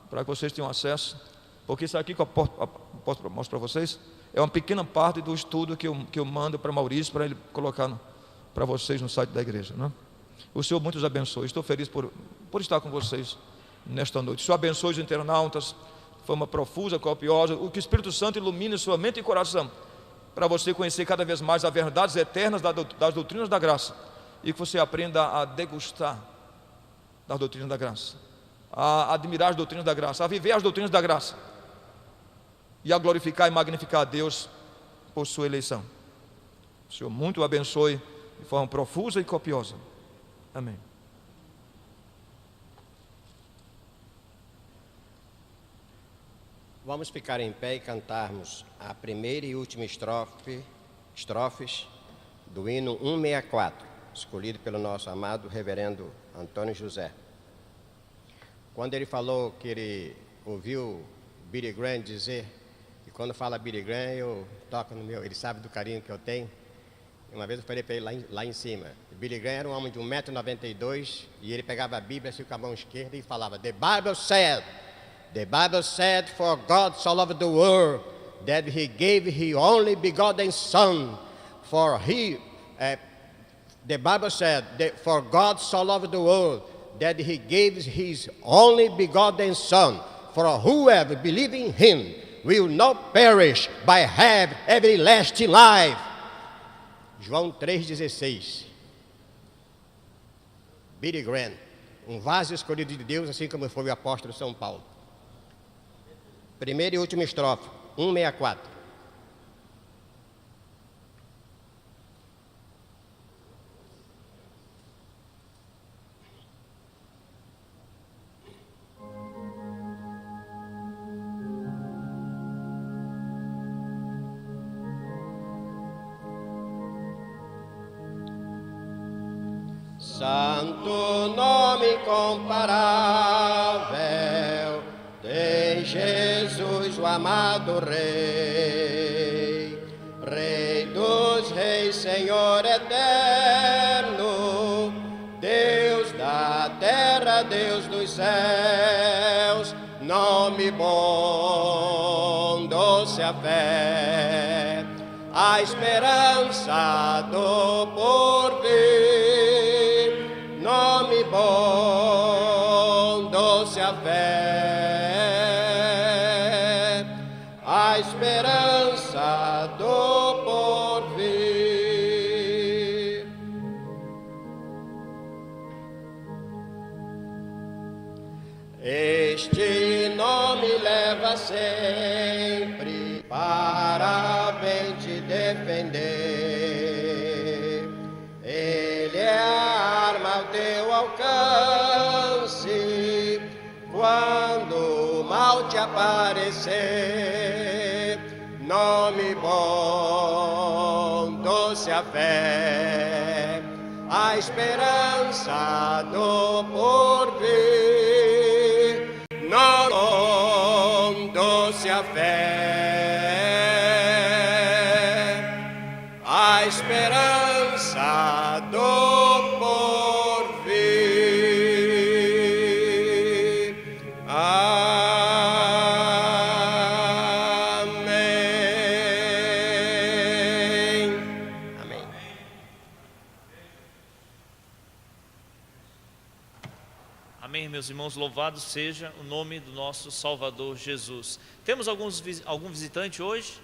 para que vocês tenham acesso. Porque isso aqui que eu posso mostrar para vocês é uma pequena parte do estudo que eu mando para Maurício, para ele colocar para vocês no site da igreja, né? O Senhor muito os abençoe. Estou feliz por estar com vocês nesta noite. O Senhor abençoe os internautas de forma profusa, copiosa. O que o Espírito Santo ilumine sua mente e coração, para você conhecer cada vez mais as verdades eternas das doutrinas da graça, e que você aprenda a degustar das doutrinas da graça, a admirar as doutrinas da graça, a viver as doutrinas da graça, e a glorificar e magnificar a Deus por sua eleição. O Senhor muito o abençoe de forma profusa e copiosa. Amém. Vamos ficar em pé e cantarmos a primeira e última estrofes do hino 164, escolhido pelo nosso amado reverendo Antônio José. Quando ele falou que ele ouviu Billy Graham dizer, e quando fala Billy Graham eu toco no meu, ele sabe do carinho que eu tenho. Uma vez eu falei para ele lá em cima, Billy Graham era um homem de 1,92 m, e ele pegava a Bíblia assim com a mão esquerda e falava, The Bible said, for God so loved the world, that he gave his only begotten Son, for the Bible said, for God so loved the world, that he gave his only begotten Son, for whoever believes in him will not perish, but have everlasting life. João 3,16. Billy Graham, um vaso escolhido de Deus, assim como foi o apóstolo São Paulo. Primeira e última estrofe, 164. Santo nome incomparável tem Jesus, o amado Rei, Rei dos reis, Senhor eterno, Deus da terra, Deus dos céus, nome bom, doce a fé, a esperança do porvir. Nome bom, doce a fé, a esperança do porvir. Este nome leva sempre para bem te defender. Ele é a arma ao teu alcance, quando o mal te aparecer. Nome bom, doce a fé, a esperança do porvir. Nome bom, doce a fé, a esperança do porvir. Amém. Amém. Amém, meus irmãos, louvado seja o nome do nosso Salvador Jesus. Temos algum visitante hoje?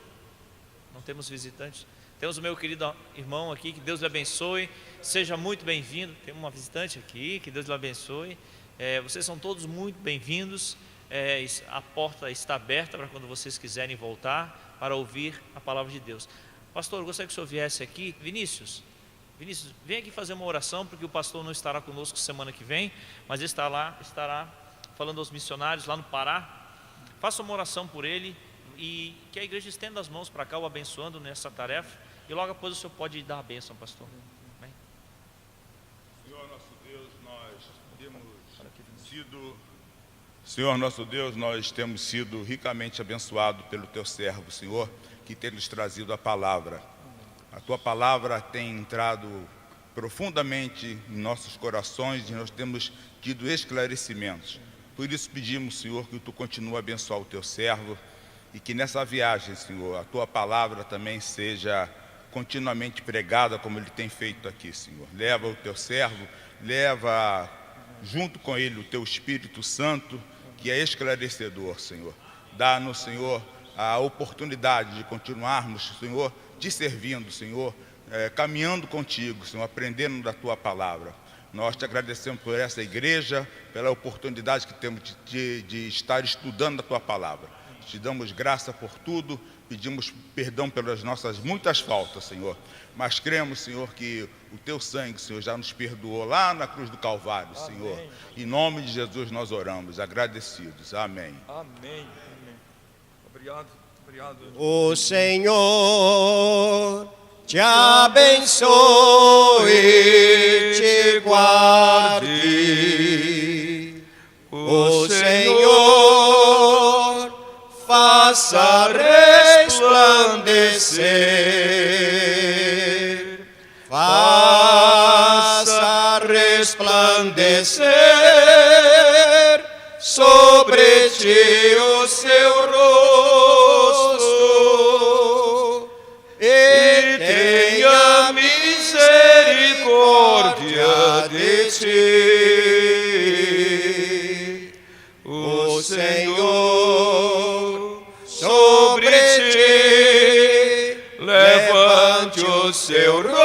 Não temos visitantes? Temos o meu querido irmão aqui, que Deus lhe abençoe, seja muito bem-vindo. Tem uma visitante aqui, que Deus lhe abençoe. Vocês são todos muito bem-vindos. A porta está aberta para quando vocês quiserem voltar para ouvir a palavra de Deus. Pastor, eu gostaria que o senhor viesse aqui. Vinícius, Vinícius, vem aqui fazer uma oração, porque o pastor não estará conosco semana que vem, mas estará falando aos missionários lá no Pará. Faça uma oração por ele e que a igreja estenda as mãos para cá, o abençoando nessa tarefa. E logo após o senhor pode dar a bênção, pastor. Amém. Senhor nosso Deus, nós temos sido ricamente abençoados pelo Teu servo, Senhor, que tem nos trazido a palavra. A Tua palavra tem entrado profundamente em nossos corações e nós temos tido esclarecimentos. Por isso pedimos, Senhor, que Tu continue a abençoar o Teu servo e que nessa viagem, Senhor, a Tua palavra também seja continuamente pregada como Ele tem feito aqui, Senhor. Leva o Teu servo, leva junto com ele o Teu Espírito Santo, que é esclarecedor, Senhor. Dá-nos, Senhor, a oportunidade de continuarmos, Senhor, te servindo, Senhor, caminhando contigo, Senhor, aprendendo da Tua palavra. Nós te agradecemos por essa igreja, pela oportunidade que temos de estar estudando a Tua palavra. Te damos graça por tudo, pedimos perdão pelas nossas muitas faltas, Senhor. Mas cremos, Senhor, que o Teu sangue, Senhor, já nos perdoou lá na cruz do Calvário, Senhor. Amém. Em nome de Jesus nós oramos, agradecidos. Amém. Amém. Obrigado. O Senhor te abençoe e te guarde. O Senhor faça resplandecer, sobre ti o seu rosto e tenha misericórdia de ti. O Senhor sobre ti levante o seu rosto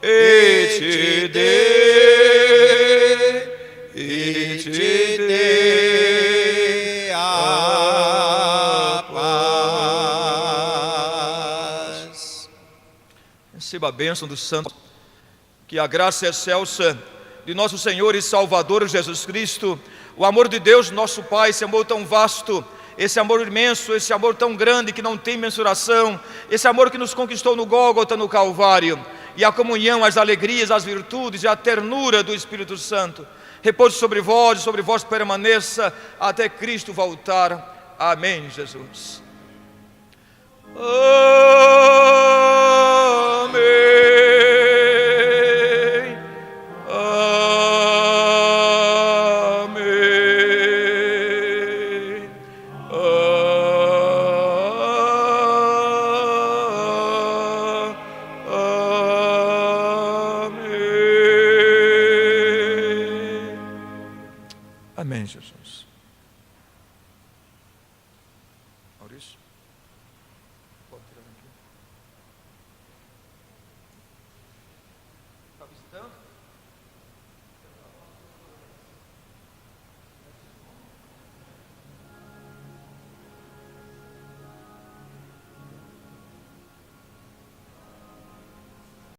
e te dê a paz. Receba a bênção do Santo. Que a graça excelsa de nosso Senhor e Salvador Jesus Cristo, o amor de Deus, nosso Pai, esse amor tão vasto, esse amor imenso, esse amor tão grande que não tem mensuração, esse amor que nos conquistou no Gólgota, no Calvário, e a comunhão, as alegrias, as virtudes e a ternura do Espírito Santo, repouse sobre vós permaneça até Cristo voltar. Amém, Jesus. Amém. Amém. Amém, Jesus. Maurício.